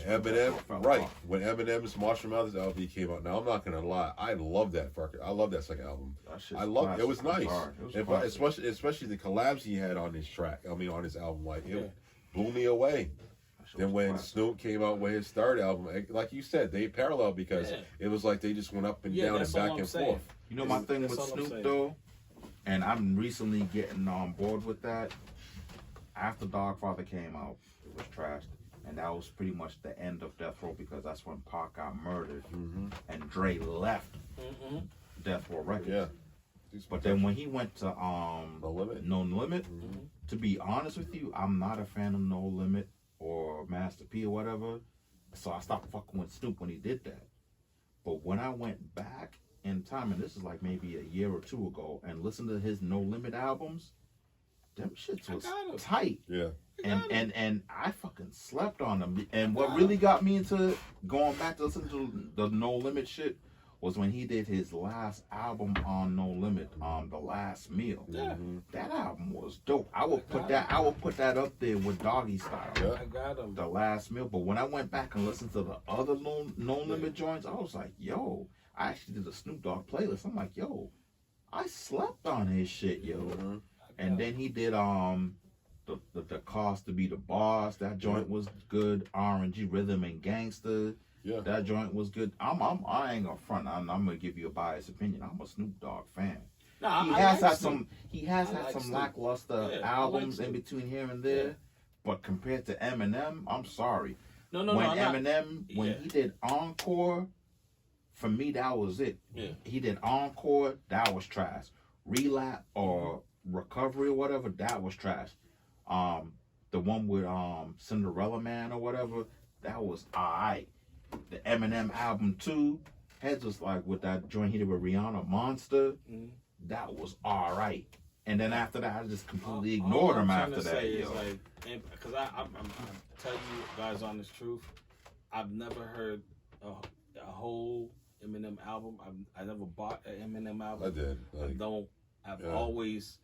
when Eminem's Marshall Mathers LP came out, now I'm not gonna lie, I love that record. I love that second album. I love it. It was nice. Especially the collabs he had on his track. I mean, on his album, like it blew me away. Then when Snoop came out with his third album, like you said, they parallel because it was like they just went up and down and back and forth. You know my thing with Snoop though, and I'm recently getting on board with that. After Dogfather came out, it was trashed, and that was pretty much the end of Death Row because that's when Pac got murdered and Dre left Death Row Records. Yeah. But then when he went to No Limit, Mm-hmm. to be honest with you, I'm not a fan of No Limit or Master P or whatever. So I stopped fucking with Snoop when he did that. But when I went back in time, and this is like maybe a year or two ago, and listened to his No Limit albums, them shits was tight. Yeah. And I fucking slept on them. And what really got me into going back to listen to the No Limit shit was when he did his last album on No Limit, The Last Meal. Yeah. That album was dope. I would put that up there with Doggy Style. Yeah. I got him. The Last Meal. But when I went back and listened to the other No Limit joints, I was like, yo, I actually did a Snoop Dogg playlist. I'm like, yo, I slept on his shit, yo. And then he did the Cost to Be the Boss. That joint was good. R&G Rhythm and Gangsta. Yeah. That joint was good. I ain't gonna front. I'm gonna give you a biased opinion. I'm a Snoop Dogg fan. Nah, He I has like had Snoop. some. He has had like some Snoop. lackluster Yeah, I albums like in Snoop. between here and there. Yeah. But compared to Eminem, I'm sorry. No, when I'm not. Eminem, when Yeah. he did Encore, for me that was it. Yeah. He did Encore, that was trash. Relapse or Recovery or whatever, that was trash. The one with Cinderella Man or whatever, that was alright. The Eminem album too, Heads was like with that joint he did with Rihanna, Monster, that was alright. And then after that, I just completely ignored him after that. Because I'm tell you guys honest truth, I've never heard a whole Eminem album. I never bought an Eminem album. I did. Like, I've always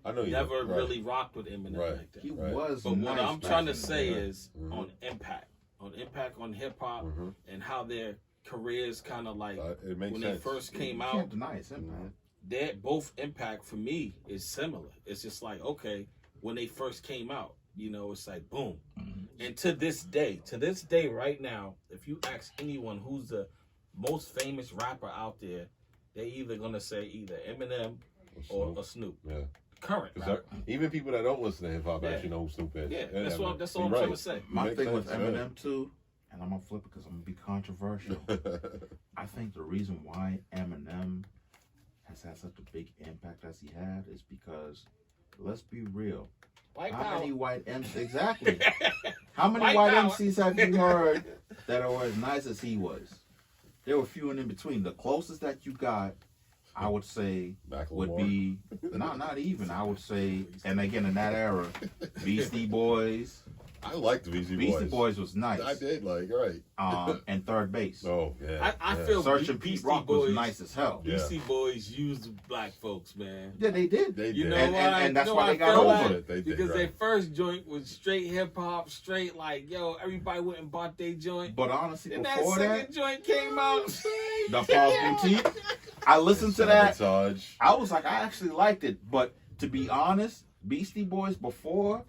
I know you never really rocked with Eminem like that. He was But nice what I'm back trying to in the say day. is on impact on hip hop and how their careers kind of like it makes when sense. they first came You out. can't deny its impact. That both impact for me is similar. It's just like, okay, when they first came out, you know, it's like boom. And to this day right now, if you ask anyone who's the most famous rapper out there, they either gonna say either Eminem or Snoop. Yeah. Current rapper. Even people that don't listen to hip hop actually know who Snoop is. Yeah, that's all I'm you're trying to say. My Makes thing with sense, Eminem too, and I'm gonna flip it because I'm gonna be controversial. I think the reason why Eminem has had such a big impact as he had is because, let's be real, how many white MCs exactly? How many white MCs have you heard that are as nice as he was? There were few and in between. The closest that you got, I would say, would be not even. I would say, and again in that era, Beastie Boys. I liked the Beastie Boys. Beastie Boys was nice. I did, like, right. And Third Base. Oh, yeah. I feel Search and Pete Rock was nice as hell. Beastie Boys used black folks, man. Yeah, they did. They You did. know And- why? and that's you know why why they got I feel over like? it. They did, Because right. their first joint was straight hip hop, straight like, yo, everybody went and bought their joint. But honestly, Then that before second that, joint came out. the Falls Boutique, I listened to that. Sabotage. I was like, I actually liked it. But to be honest, Beastie Boys before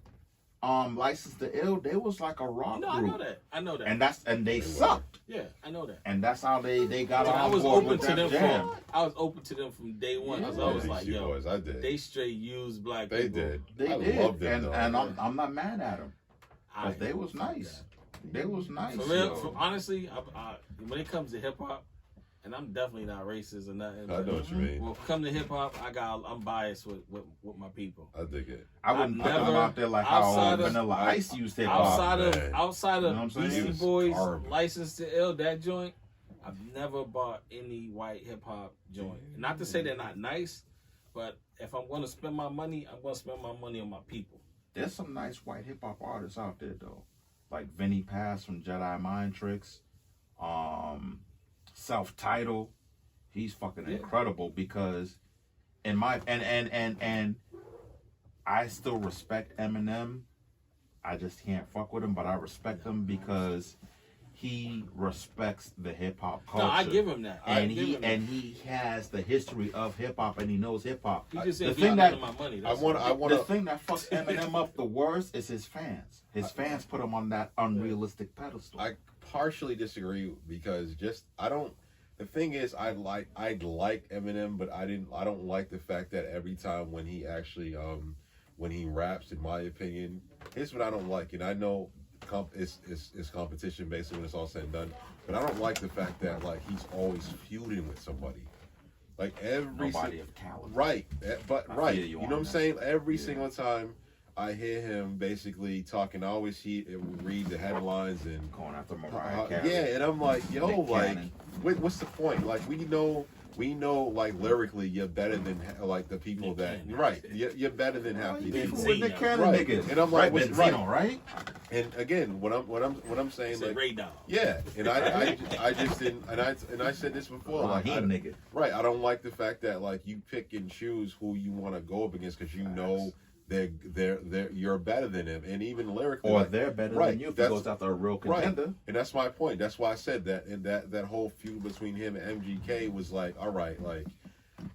License to Ill, they was like a rock No, group. I know that. And they sucked. Yeah, I know that. And that's how they got I on was board open with to Def them Jam. I was open to them from day one. Yeah. I was always like, Beastie yo, Boys, I did. they straight used black They people. did. They I did. loved them, and though. I'm not mad at them. I Because they was nice. They was nice. For real, yo. honestly, when it comes to hip hop, and I'm definitely not racist or nothing. I know what you mean. Well, come to hip hop, I'm biased with my people. I dig it. I wouldn't put them never- out there like how outside of- Vanilla Ice used hip hop. Outside man. of You know what I'm saying? Beastie It was Boys, horrible. License to Ill, that joint, I've never bought any white hip hop joint. Not to say they're not nice, but if I'm going to spend my money, I'm going to spend my money on my people. There's some nice white hip hop artists out there though, like Vinnie Paz from Jedi Mind Tricks, Self-Titled. He's fucking incredible because, in my and I still respect Eminem. I just can't fuck with him, but I respect him because he respects the hip hop culture. No, I give him that. And he has the history of hip hop and he knows hip hop. He just The said, thing none that of my money. I want The to. thing that fucks Eminem up the worst is his fans. His fans put him on that unrealistic pedestal. I partially disagree because I don't. The thing is, I'd like Eminem, but I don't like the fact that every time when he actually when he raps, in my opinion, here's what I don't like, and I know it's competition basically when it's all said and done, but I don't like the fact that like he's always feuding with somebody, like Nobody of caliber. right, but I right, feel you you know on what I'm that. saying? Every single time I hear him basically talking, I always read the headlines and. Going after Mariah Carey. Yeah, and I'm like, yo, Nick like, Cannon. what's the point? Like, we know, like, lyrically, you're better than like the people Nick that, Cannon. right? You're better than half You the beefing people. with Nick Cannon Right. niggas. And I'm like, right, right. Benzino, right? And again, what I'm saying, Said like, Ray Dog. yeah, and I just didn't, and I said this before, like, Raheem nigga. right? I don't like the fact that like you pick and choose who you want to go up against because you know you're better than them, and even lyrically, Or like, they're better right, than you if he that's- goes after a real contender. Right, and that's my point. That's why I said that, and that whole feud between him and MGK was like, all right, like,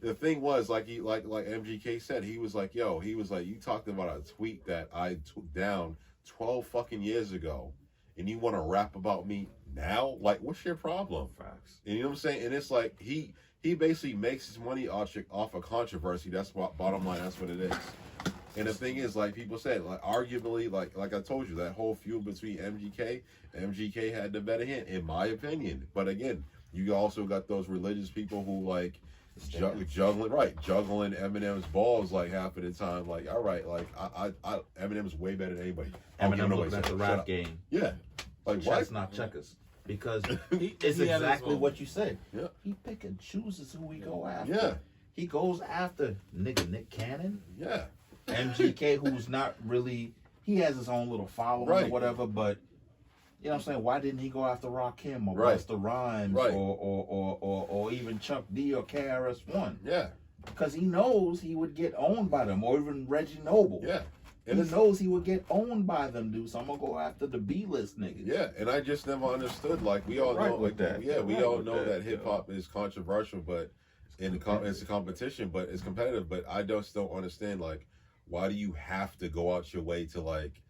the thing was, like MGK said, he was like, yo, he was like, you talked about a tweet that I took down 12 fucking years ago, and you want to rap about me now? Like, what's your problem? Facts. And you know what I'm saying? And it's like he basically makes his money off of controversy. That's what, bottom line, that's what it is. And the thing is, like people said, like arguably, like I told you, that whole feud between MGK had the better hand, in my opinion. But again, you also got those religious people who like juggling Eminem's balls like half of the time. Like, all right, like I Eminem's way better than anybody. Eminem looking at the rap game. Yeah, like chess, not checkers. Because it's he exactly what you said. Yeah, he pick and chooses who he go after. Yeah, he goes after Nick Cannon. Yeah. MGK, who's not really, he has his own little following or whatever, but you know what I'm saying? Why didn't he go after Rakim or Busta Rhymes or even Chuck D or KRS-One? Yeah. Because he knows he would get owned by them, or even Reggie Noble. Yeah. And he knows he would get owned by them, dude. So I'm gonna go after the B-list niggas. Yeah, and I just never understood. Like we all know, like that. Yeah, we all know that hip hop is controversial, but it's a competition, but it's competitive. But I just don't understand. Like, why do you have to go out your way to like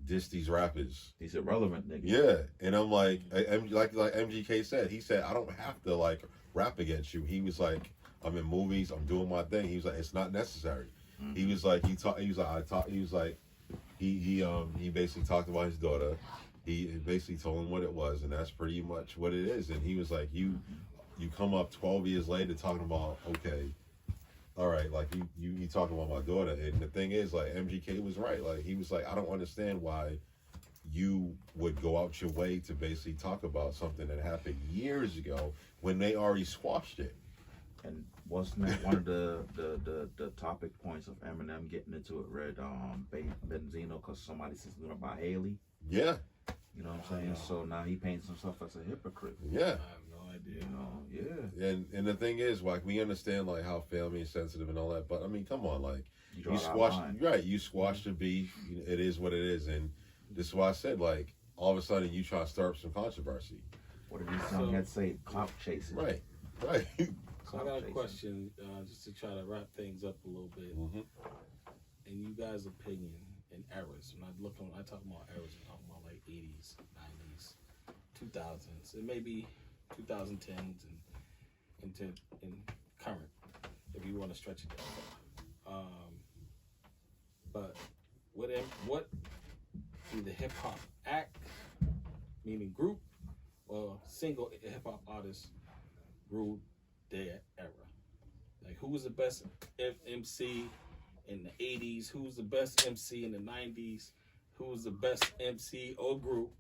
diss these rappers? These irrelevant niggas. Yeah, and I'm like MGK said. He said, I don't have to like rap against you. He was like, I'm in movies. I'm doing my thing. He was like, it's not necessary. Mm-hmm. He was like, he basically talked about his daughter. He basically told him what it was, and that's pretty much what it is. And he was like, you come up 12 years later talking about, okay, all right, like you talking about my daughter. And the thing is, like, MGK was right. Like, he was like, I don't understand why you would go out your way to basically talk about something that happened years ago when they already squashed it. And wasn't that one of the topic points of Eminem getting into it, Red Benzino, because somebody says something about Haley? Yeah. You know what I'm saying? So now he paints himself as a hypocrite. Yeah. I have no idea. You know, yeah. And the thing is, like, we understand like how family is sensitive and all that, but I mean, come on, like you squash the beef. It is what it is, and this is why I said, like, all of a sudden you try to stir up some controversy. What did he had to say? Clout chasing. Right. So I got a question, just to try to wrap things up a little bit. Mm-hmm. In you guys' opinion and eras, when I talk about eras, I'm talking about like 80s, 90s, 2000s, and maybe 2010s and into current, if you want to stretch it that far. But what either hip hop act, meaning group, or single hip hop artist ruled their era? Like, who was the best MC in the 80s? Who was the best MC in the 90s? Who was the best MC or group?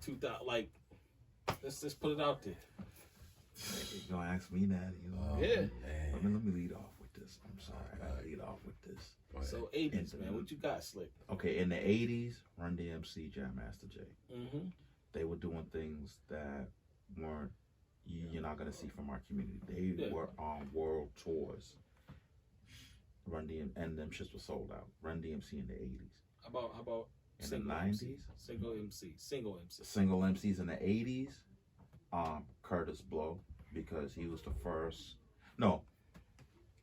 2000, like, let's just put it out there. You're gonna ask me that, you know? Yeah. Let me lead off with this. I'm sorry, I gotta lead off with this. So 80s, man, what you got, Slick? Okay, in the 80s, Run DMC, Jam Master Jay. Mm-hmm. They were doing things that weren't, you're not gonna see from our community. They were on world tours. Run DMC, and them shits were sold out. Run DMC in the 80s. How about in the 90s? Single MC. Single MCs in the 80s. Curtis Blow, because he was the first. No,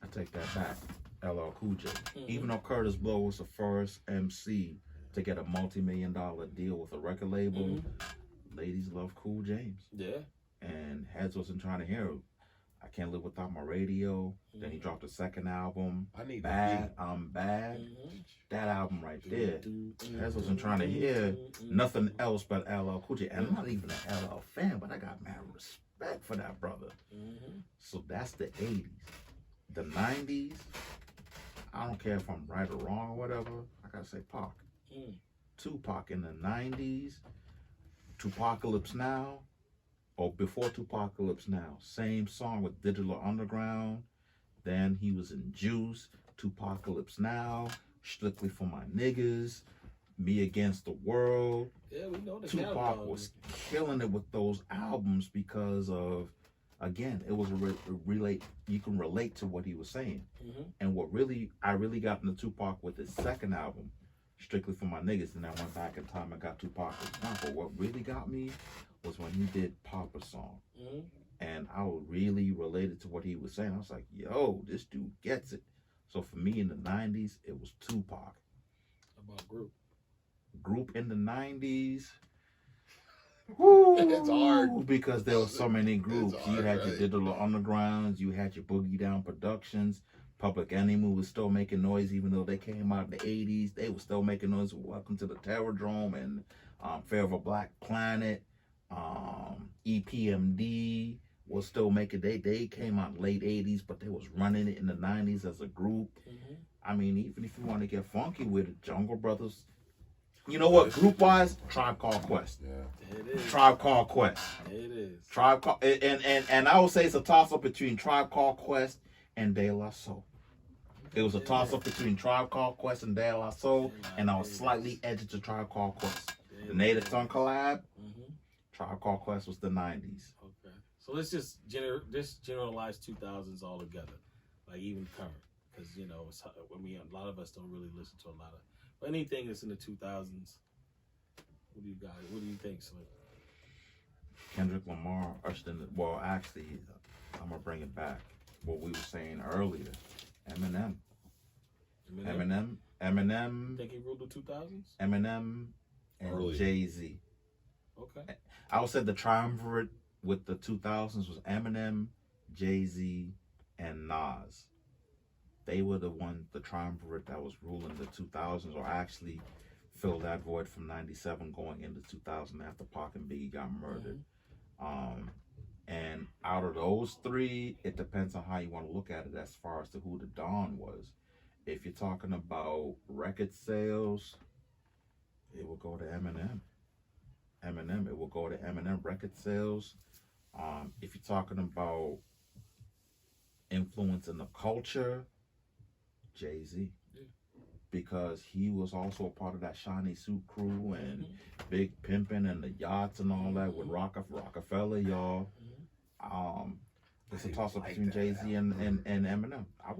I take that back. LL Cool J. Mm-hmm. Even though Curtis Blow was the first MC to get a multi-million-dollar deal with a record label, ladies love Cool James. Yeah. And Heads wasn't trying to hear it. I Can't Live Without My Radio. Then he dropped a second album. I need Bad, I'm Bad. That album right there. Heads wasn't trying to hear nothing else but LL Cool J. And I'm not even an LL fan, but I got mad respect for that brother. So that's the 80s. The 90s, I don't care if I'm right or wrong or whatever. I gotta say Pac. Tupac in the 90s. Tupacalypse Now. Or before Tupacalypse Now. Same song with Digital Underground. Then he was in Juice. Tupacalypse Now. Strictly for My Niggas. Me Against the World. Yeah, we know the Tupac was killing it with those albums because of, again, it was you can relate to what he was saying. And I really got into Tupac with his second album, Strictly for My Niggas, and I went back in time and got Tupac. But what really got me was when he did Papa's song. and I really related to what he was saying. I was like, yo, this dude gets it. So for me in the 90s, it was Tupac. About group. Group in the 90s. Woo, it's hard because there were so many groups. Hard, you had right? your Digital Undergrounds, you had your Boogie Down Productions. Public Enemy was still making noise, even though they came out in the 80s. They were still making noise with Welcome to the Terrordrome and Fear of a Black Planet. EPMD was still making. They came out late 80s, but they was running it in the 90s as a group. Mm-hmm. I mean, even if you want to get funky with it, Jungle Brothers. You know what? Group wise, Tribe Called Quest. Yeah. It is. Tribe Called Quest. It is. Tribe Called, and I would say it's a toss up between Tribe Called Quest and De La Soul. It was a toss up between Tribe Called Quest and De La Soul, and I was slightly edged to Tribe Called Quest. The Native Tongue collab, Tribe Called Quest was the 90s. Okay, so let's just generalize 2000s all together, like even current, because you know it's. I mean, a lot of us don't really listen to a lot of. But anything that's in the 2000s. What do you got? What do you think, Slick? Kendrick Lamar ushered in. Well, actually, I'm gonna bring it back. What we were saying earlier. Eminem. Think he ruled the 2000s? Eminem and Jay-Z. Okay. I would say the triumvirate with the 2000s was Eminem, Jay-Z, and Nas. They were the triumvirate that was ruling the 2000s, or actually filled that void from 97 going into 2000 after Pac and Biggie got murdered. And out of those three, it depends on how you want to look at it as far as to who the Don was. If you're talking about record sales, it will go to Eminem. It will go to Eminem record sales. If you're talking about influence in the culture, Jay-Z. Because he was also a part of that Shiny Suit crew and Big Pimpin' and the yachts and all that with Rockefeller, y'all. It's a toss up between Jay-Z and Eminem. I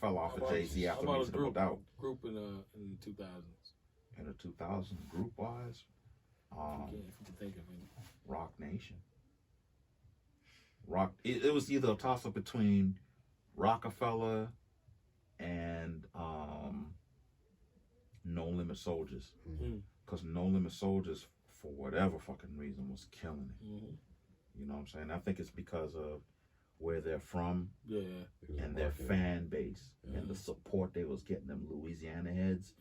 fell off of Jay-Z after Reasonable Doubt. Group in the 2000s. In the 2000s, group wise, If you can think of any. Rock Nation. It was either a toss up between Rockefeller and No Limit Soldiers, because No Limit Soldiers, for whatever fucking reason, was killing it. You know what I'm saying? I think it's because of where they're from, and their fan base, and the support they was getting them Louisiana heads.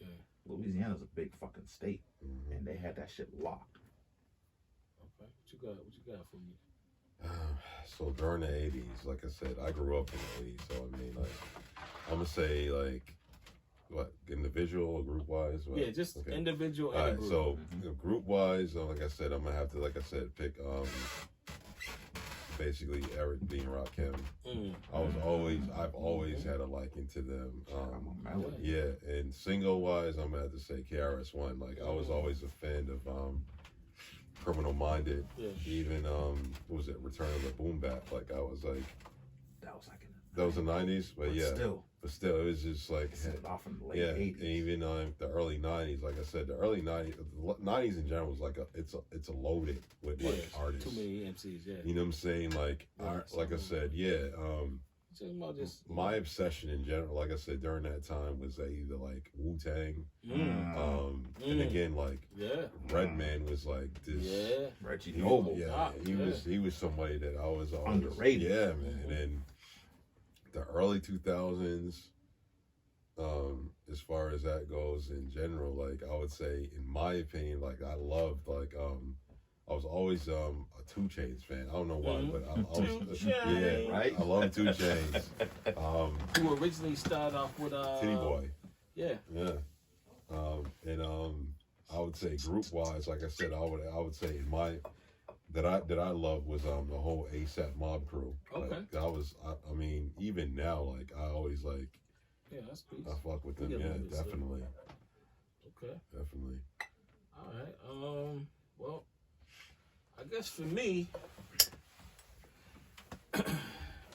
Louisiana's a big fucking state, and they had that shit locked. Okay, what you got for me? So during the 80s, like I said, I grew up in the 80s, so I mean, like, I'm gonna say, like, what, individual or group wise? Yeah, just individual and group. So group wise, like I said, I'm gonna have to, like I said, pick basically Eric B and Rakim. I've always had a liking to them. And single wise, I'm gonna have to say KRS-One. Like, I was always a fan of Criminal Minded. Even what was it, Return of the Boom Bap? Like, I was like, that was the 90s, but still, it was just like, off in the late 80s. Even the early 90s, like I said, the early 90s in general was like it's a loaded with like artists. Too many MCs, You know what I'm saying? Like, like I said, my obsession in general, like I said, during that time was either like Wu-Tang, and again, like Redman was like this. Reggie Noble. He was somebody that I was always underrated. Yeah, man. And the early 2000s, as far as that goes in general, like, I would say, in my opinion, like, I loved, like, I was always a 2 Chainz fan. I don't know why, but I was, right? I love 2 Chainz. Who originally started off with Titty Boy. Yeah. And I would say group wise, like I said, I would say in my that I love was the whole ASAP Mob crew. Okay. Like, I mean, even now, like, I always like. Yeah, that's peace. I fuck with them. Yeah, definitely. Okay. Definitely. All right. Well, I guess for me,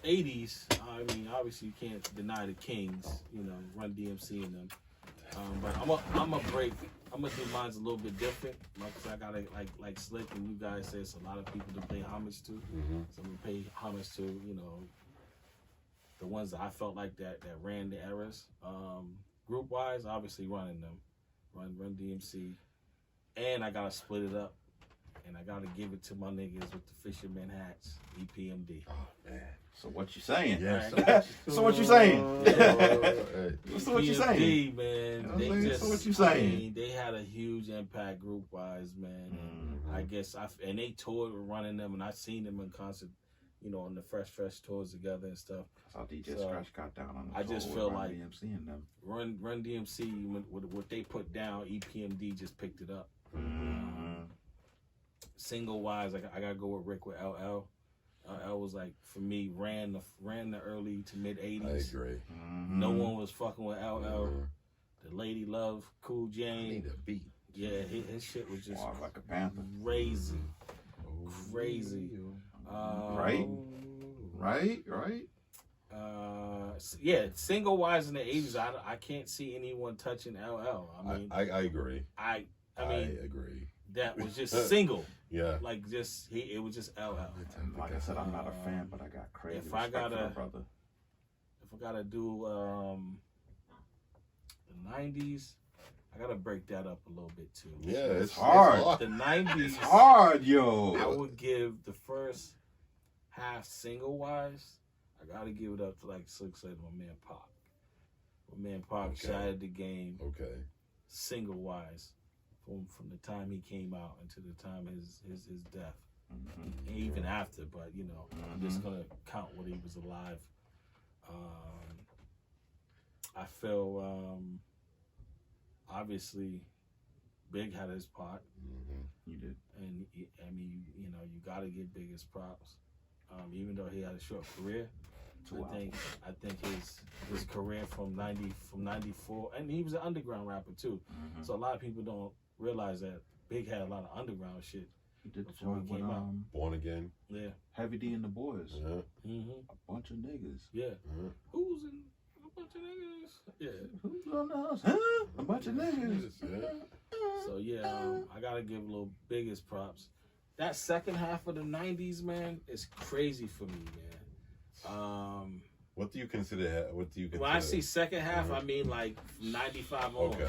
80s. I mean, obviously you can't deny the Kings. You know, Run DMC and them. But I'm gonna do mine's a little bit different. Cause I gotta like Slick and you guys say it's a lot of people to pay homage to. So I'm gonna pay homage to, you know, the ones that I felt like that ran the eras. Group wise, obviously running them. Run DMC. And I gotta split it up. And I gotta give it to my niggas with the fisherman hats, EPMD. Oh man. So what you saying? Yeah. So what you saying? So what you saying? EPMD, man. They just, so what you saying? I mean, they had a huge impact group wise, man. I guess and they toured with running them, and I seen them in concert, you know, on the Fresh tours together and stuff. I saw DJ Scratch got down on the I just floor feel with like DMC and them. Run DMC, what they put down, EPMD just picked it up. Single wise, I gotta go with Rick with LL. LL was like, for me, ran the early to mid 80s. I agree. No one was fucking with LL. The Lady Love, Cool I Jane. need a beat. Yeah, his shit was just Walk like a panther. crazy. Right. Yeah, single wise in the 80s, I can't see anyone touching LL. I mean, I agree. I mean, I agree. that was just single. Yeah. Like it was just LL. And like I said, I'm not a fan, but I got crazy If I respect for gotta- the brother. If I gotta do the 90s, I gotta break that up a little bit too. Yeah, it's hard. The 90s, It's hard, yo. I would give the first half single wise. I gotta give it up to, like Slick said, my man Pac. My man Pac Okay. shattered the game Okay. single wise from the time he came out until the time his death. And even after, but you know, I'm just gonna count when he was alive. I feel obviously Big had his part, You did. and I mean, you know, you gotta give Big his props. Even though he had a short career, I think his career from 94, and he was an underground rapper too. So a lot of people don't realize that Big had a lot of underground shit. He did the Before he joint with came out. Born Again. Yeah. Heavy D and the Boys. Yeah. A bunch of niggas. Yeah. Yeah. Who's in a bunch of niggas? Yeah. Who's on the house? Huh? A bunch of niggas. So yeah, I gotta give a little biggest props. That second half of the 90s, man, is crazy for me, man. What do you consider? When I see second half, I mean like 95 on. Okay.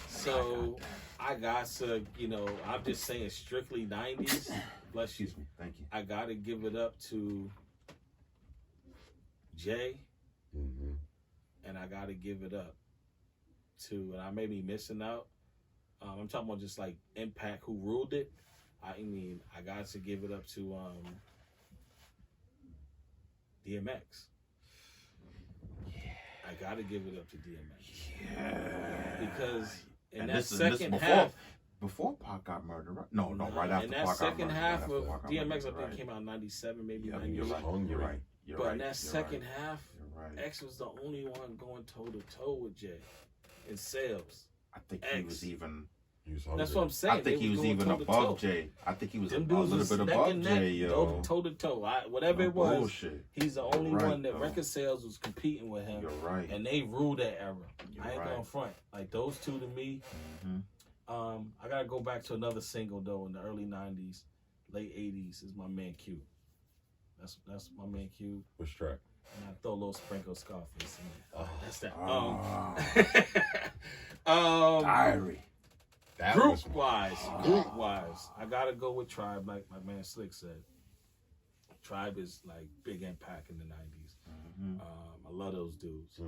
So I got to, you know, I'm just saying strictly 90s. Bless you. Excuse me. Thank you. I gotta give it up to Jay, and I gotta give it up to, and I may be missing out. I'm talking about just like impact, who ruled it. I mean, I got to give it up to DMX. I gotta give it up to DMX. Yeah. Because in And that this is second before, half, before Pac got murdered, right? No, right after in that Pac got second murdered. half Right of after Pac got DMX, murdered, I think came out in 97, maybe Yeah, 98. you're right. Hungry. You're right. You're But right. in that You're second right. half, You're right. X was the only one going toe to toe with Jay in sales. I think he X. was even. He was hungry. That's what I'm saying. I think They he was going even toe to above toe. Jay. I think he was a Them little dudes was bit neck above and neck, Jay, yo. toe to toe. Whatever No it was, bullshit. he's the only Right, one that though. record sales was competing with him. You're right. And they ruled that era. You're I ain't right. going front. Like those two to me. Mhm. I gotta go back to another single though in the early 90s, late 80s is my man Q. That's my man Q. Which track? And I throw a little sprinkle Scarface in there. That's that. Diary. That Group was wise, I gotta go with Tribe, like my man Slick said. Tribe is like big impact in the 90s. I love those dudes.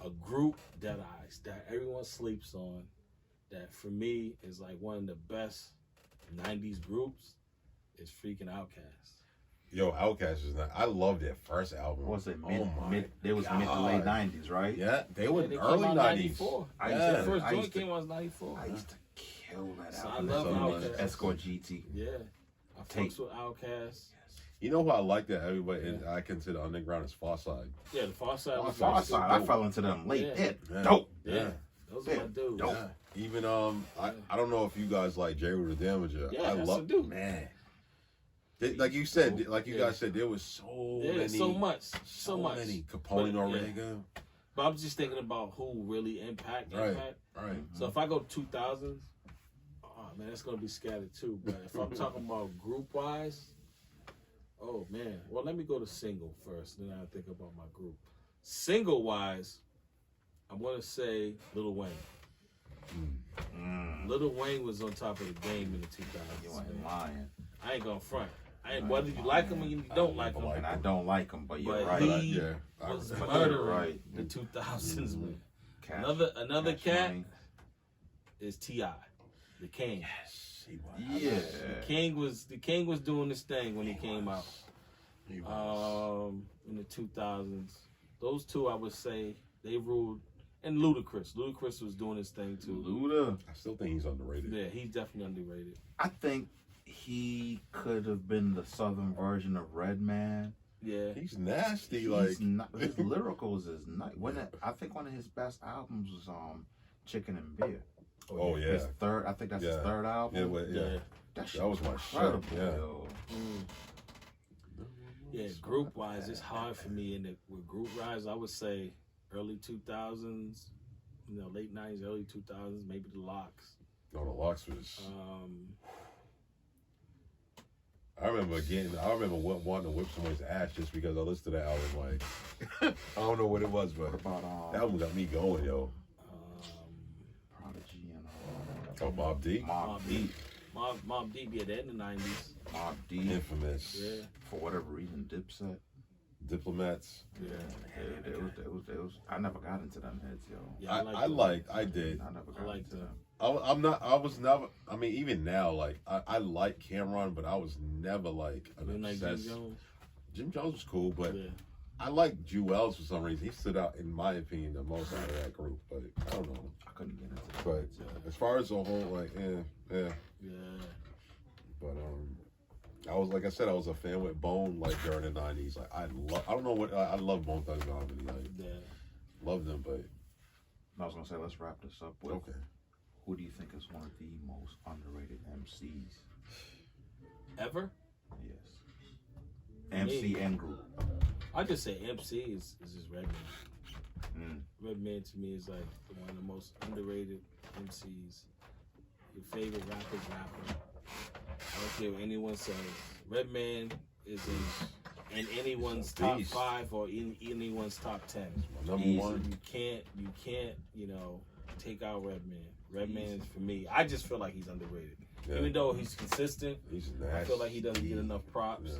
A group that everyone sleeps on, that for me is like one of the best 90s groups, is freaking Outkast. Yo, Outkast is not. I love their first album. What was it? Oh Mid to late 90s, right? Yeah, they were They early came out 90s. 94. I The used to- first I joint used to- came out in 94. I used to kill that So I album. love so much. Outkast. Escort GT. Yeah. I fucks with Outkast. You know who I like that everybody and I consider underground is Farside. Yeah, the Far Side was Far like Side, super I dope. fell into them late. Yeah. Hit. Yeah. Dope. Yeah. Those are my dudes. Dope. Yeah. Even I don't know if you guys like J. Rue the Damager. Yeah, I that's love a dude. man. Like you said, Dope. like you Yeah. guys said, there was so Yeah, many, so much. so many. Capone But, yeah. Orega. But I'm just thinking about who really impact. Right. So if I go 2000s, oh man, that's gonna be scattered too. But if I'm talking about group wise, oh man. Well, let me go to single first, then I think about my group. Single wise, I'm gonna say Lil Wayne. Lil Wayne was on top of the game in the 2000s. You ain't lying. I ain't gonna front. Whether you like him or you don't like him. And I don't like him, but you're But right. he Yeah. was But murdering you're right. the 2000s, man. Cash- Another Cash cat Money. is T.I., the King. Yeah. The King was doing this thing when he came out. He was. In the 2000s. Those two, I would say, they ruled. And Ludacris. Ludacris was doing his thing too. Luda. I still think he's underrated. Yeah, he's definitely underrated. I think he could have been the southern version of Redman. Yeah. He's nasty. He's Like not, his lyricals is nice. I think one of his best albums was Chicken and Beer. Oh yeah. His third, I think that's his third album. Yeah. That was my shit. incredible, Yeah. yo. Yeah, group wise, it's hard for me. With group wise, I would say early 2000s, late 90s, early 2000s, maybe the Locks. No, the Locks was. I remember wanting to whip someone's ass just because I listened to that album. Like, I don't know what it was, but About that album got me going, yo. Prodigy and Oh, Mobb Deep. Mobb Deep. Mobb Deep, yeah, they're in the 90s. Mobb Deep. Infamous. Yeah. For whatever reason, Dipset. Diplomats. Yeah. It was. I never got into them heads, yo. Yeah, I did. I never got liked into them. I was never. I mean, even now, like I like Cameron, but I was never like You an like obsessed. Jim Jones? Jim Jones was cool, but Yeah. I like Jewels for some reason. He stood out, in my opinion, the most out of that group. But I don't know. I couldn't get into them. But as far as the whole, like, yeah. Yeah. But I was, like I said, I was a fan with Bone like during the '90s. Like I don't know what I love Bone Thugs and Harmony. Like Yeah. love them, but I was gonna say, let's wrap this up with okay. who do you think is one of the most underrated MCs? Ever? Yes. MC and group. I just say MC is just Redman. Redman to me is like one of the most underrated MCs. Your favorite rapper's rapper. I don't care what anyone says. Redman is in anyone's top beast. 5 or in anyone's top 10. Number Easy. one. You can't, take out Redman. Redman is for me. I just feel like he's underrated. Yeah. Even though he's consistent, He's I feel like he doesn't get enough props. Yeah.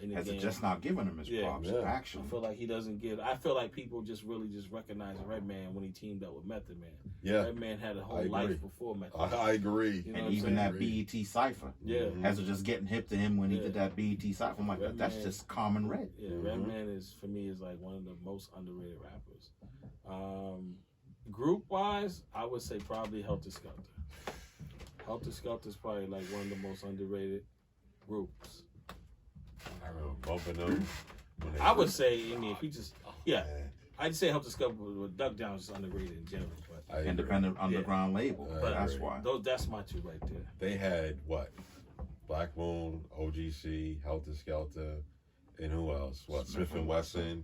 In the Has game. it just not given him his props? Yeah. Actually, I feel like he doesn't get. I feel like people just really just recognize Redman when he teamed up with Method Man. Yeah. Redman had a I whole agree. life before Method Man. I agree. You know and what I'm even that saying? BET cipher. Yeah. Has it just getting hip to him when he Yeah. did that BET cipher? I'm like, that's Redman- just common red. Yeah, Redman is for me is like one of the most underrated rappers. Group wise, I would say probably Helter Skelter. Helter Skelter is probably like one of the most underrated groups. I remember bumping them. when they I would first- say, if you just Man, I'd say Helter Skelter with Duck Down is underrated in general, but I agree. Independent underground label. But That's agree. why. that's my two right there. They had what? Black Moon, OGC, Helter Skelter, and who else? What? Smith and Wesson,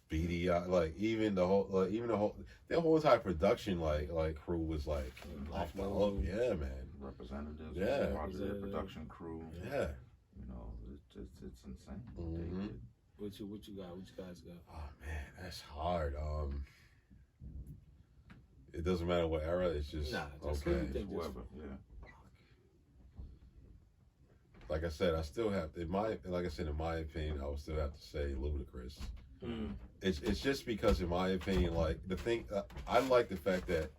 BDI. Like even the whole their whole entire production like crew was like off the hook. Yeah, man. Representatives. Yeah. Part of their production crew. Yeah. You know, it's insane. Mhm. What you got? What you guys got? Oh man, that's hard. It doesn't matter what era. It's just Nah, just okay. who you think Whoever. Yeah. Like I said, I still have in my opinion, I would still have to say Ludacris. It's just because in my opinion, like the thing, I like the fact that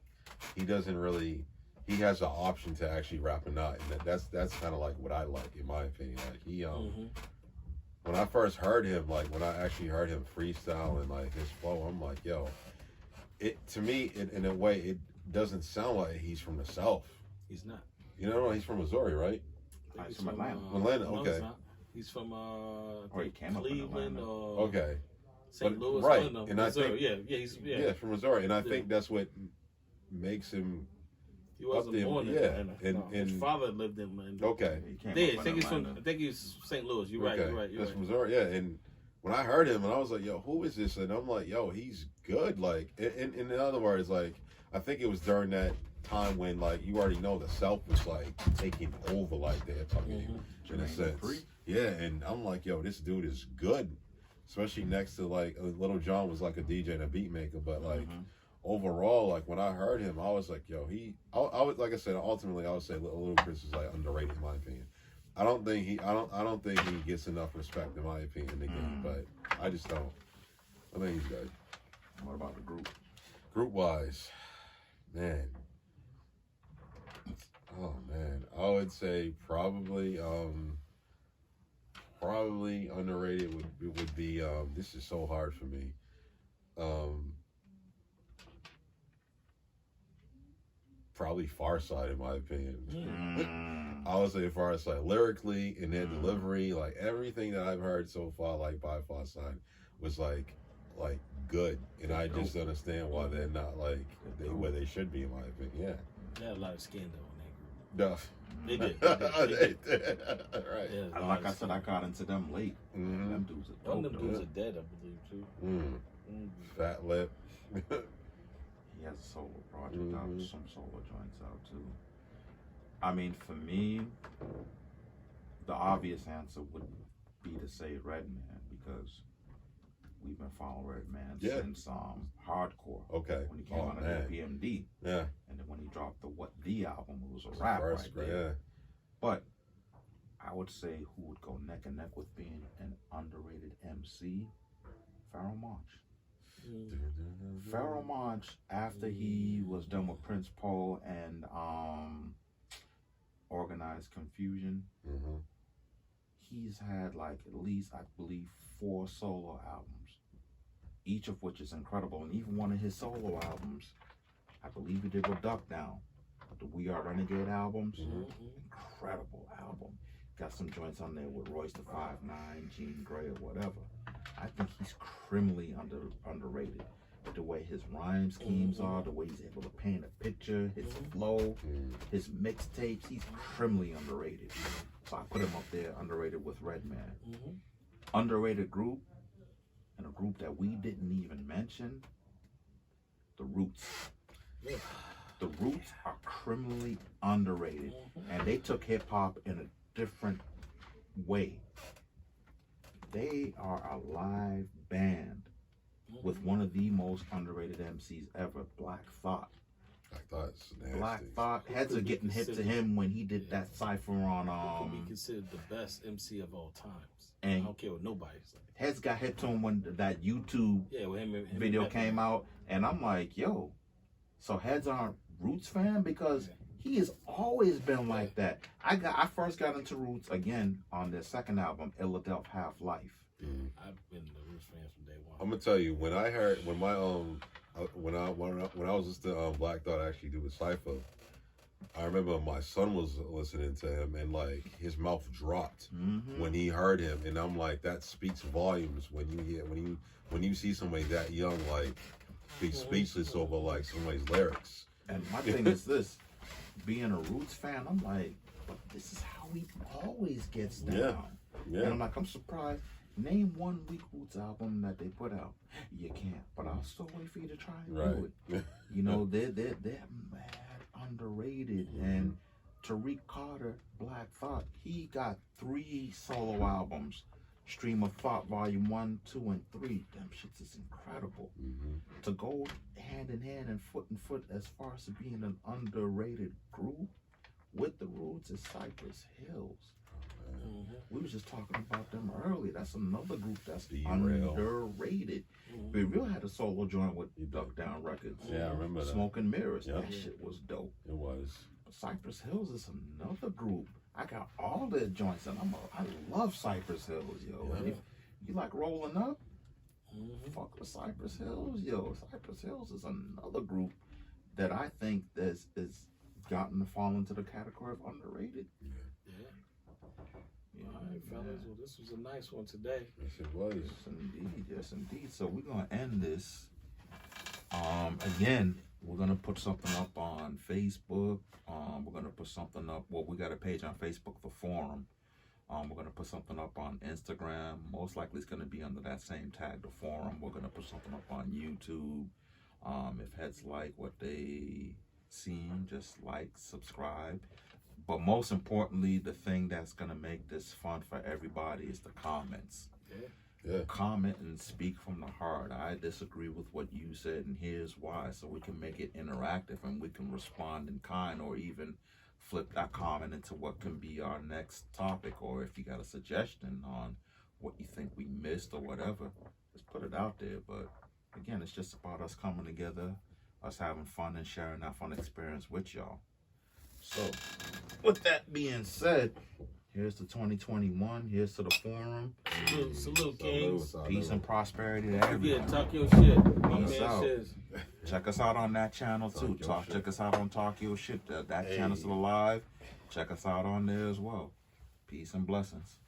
he has an option to actually rap or not, and that's kind of like what I like in my opinion. Like he when I first heard him, like when I actually heard him freestyle and like his flow, I'm like, yo, to me in a way it doesn't sound like he's from the South. He's not. You know, he's from Missouri, right? He's from Atlanta. Atlanta, no, okay. he's not. He's from Or he came up in Cleveland Atlanta. or Okay. St. But- Louis. right, No, and I Missouri. think- he's From Missouri, and I Yeah. think that's what makes him. he wasn't there, born in yeah, Atlanta. and- no. His and- father lived in Atlanta. Okay. He came Yeah, up I in think he's from. Atlanta. I think he's St. Louis. You're right. Okay. You're right. You're That's right. Missouri, yeah. And when I heard him, and I was like, yo, who is this? And I'm like, yo, he's good. Like, in other words, like, I think it was during that time when, like, you already know the South was, like, taking over, like, the hip-hop game, in a sense. Yeah, and I'm like, yo, this dude is good. Especially next to, like, Little John was, like, a DJ and a beat maker, but, like, overall, like, when I heard him, I was like, yo, I would, like I said, ultimately, I would say Lil Chris is, like, underrated, in my opinion. I don't think he gets enough respect, in my opinion, in the game, but I just don't. I think he's good. What about the group? Group-wise, man. Oh, man. I would say probably underrated would be this is so hard for me. Probably Pharcyde, in my opinion. I would say Pharcyde lyrically and their delivery, like everything that I've heard so far, like by Pharcyde, was like good, and I just understand why they're not like where they should be, in my opinion. Yeah, they had a lot of scandal in that group. They did. Right. Yeah, like I said, I got into them late. Them dudes are dope. One of them dudes are dead, I believe, too. Fat Lip. He has a solo project out, some solo joints out too. I mean, for me, the obvious answer would be to say Redman, because we've been following Redman since Hardcore. Okay. When he came out of PMD. Yeah. And then when he dropped the What The album, it was a rap right there. Yeah. But I would say who would go neck and neck with being an underrated MC? Pharoahe Monch. Pharoahe Monch, after he was done with Prince Paul and Organized Confusion, he's had like at least, I believe, 4 solo albums, each of which is incredible. And even one of his solo albums, I believe he did with Duck Down, the We Are Renegade albums, incredible album. Got some joints on there with Royce the 5'9", Jean Grey, or whatever. I think he's criminally underrated. The way his rhyme schemes are, the way he's able to paint a picture, his flow, his mixtapes, he's criminally underrated. So I put him up there, underrated with Redman. Underrated group, and a group that we didn't even mention, The Roots. The Roots are criminally underrated, and they took hip hop in a different way. They are a live band with one of the most underrated MCs ever, Black Thought. Black Thought's nasty. Black Thought, heads are getting hit to him when he did that cypher on He could be considered the best MC of all times. And I don't care what nobody's like. Heads got hit to him when that YouTube him video came out, and I'm like, yo, so Heads aren't Roots fan? Because he has always been like that. I first got into Roots again on their second album, Illadelph Half-Life. I've been the Roots fan from day one. I'm gonna tell you, when I heard when I was listening to Black Thought actually do a cypher, I remember my son was listening to him, and like his mouth dropped when he heard him, and I'm like, that speaks volumes when you see somebody that young like be speechless over like somebody's lyrics. And my thing is this, being a Roots fan, I'm like, but this is how he always gets down. Yeah. And I'm like, I'm surprised. Name one weak Roots album that they put out. You can't, but I'll still wait for you to try and do it. You know, they're mad underrated. And Tariq Carter, Black Thought, he got 3 solo albums. Stream of Thought Volume 1, 2, and 3. Them shits is incredible. To go hand in hand and foot as far as being an underrated group with the Roots is Cypress Hills. We was just talking about them earlier. That's another group that's underrated. Big Real had a solo joint with Duck Down Records. Yeah, I remember that. Smoke and Mirrors. That shit was dope. It was. Cypress Hills is another group. I got all their joints, and I love Cypress Hills, yo. Yeah. If you like rolling up, fuck with Cypress Hills, yo. Cypress Hills is another group that I think is gotten to fall into the category of underrated. All right, fellas. Well, this was a nice one today. Yes, it was. Yes, indeed. So we're gonna end this. Again, we're gonna put something up on Facebook. We're gonna put something up. Well, we got a page on Facebook for Forum. We're gonna put something up on Instagram. Most likely, it's gonna be under that same tag, the forum. We're gonna put something up on YouTube. If heads like what they seen, just like, subscribe. But most importantly, the thing that's gonna make this fun for everybody is the comments. Yeah. Comment and speak from the heart. I disagree with what you said, and here's why. So we can make it interactive and we can respond in kind, or even flip that comment into what can be our next topic. Or if you got a suggestion on what you think we missed or whatever, just put it out there. But again, it's just about us coming together, us having fun and sharing that fun experience with y'all. So, with that being said, here's to 2021. Here's to the forum. Salute, Kings. Peace and prosperity to Yeah, everyone. talk your shit. My Peace man out. says. Check us out on that channel too. Check us out on Talk Your Shit. That channel's still alive. Check us out on there as well. Peace and blessings.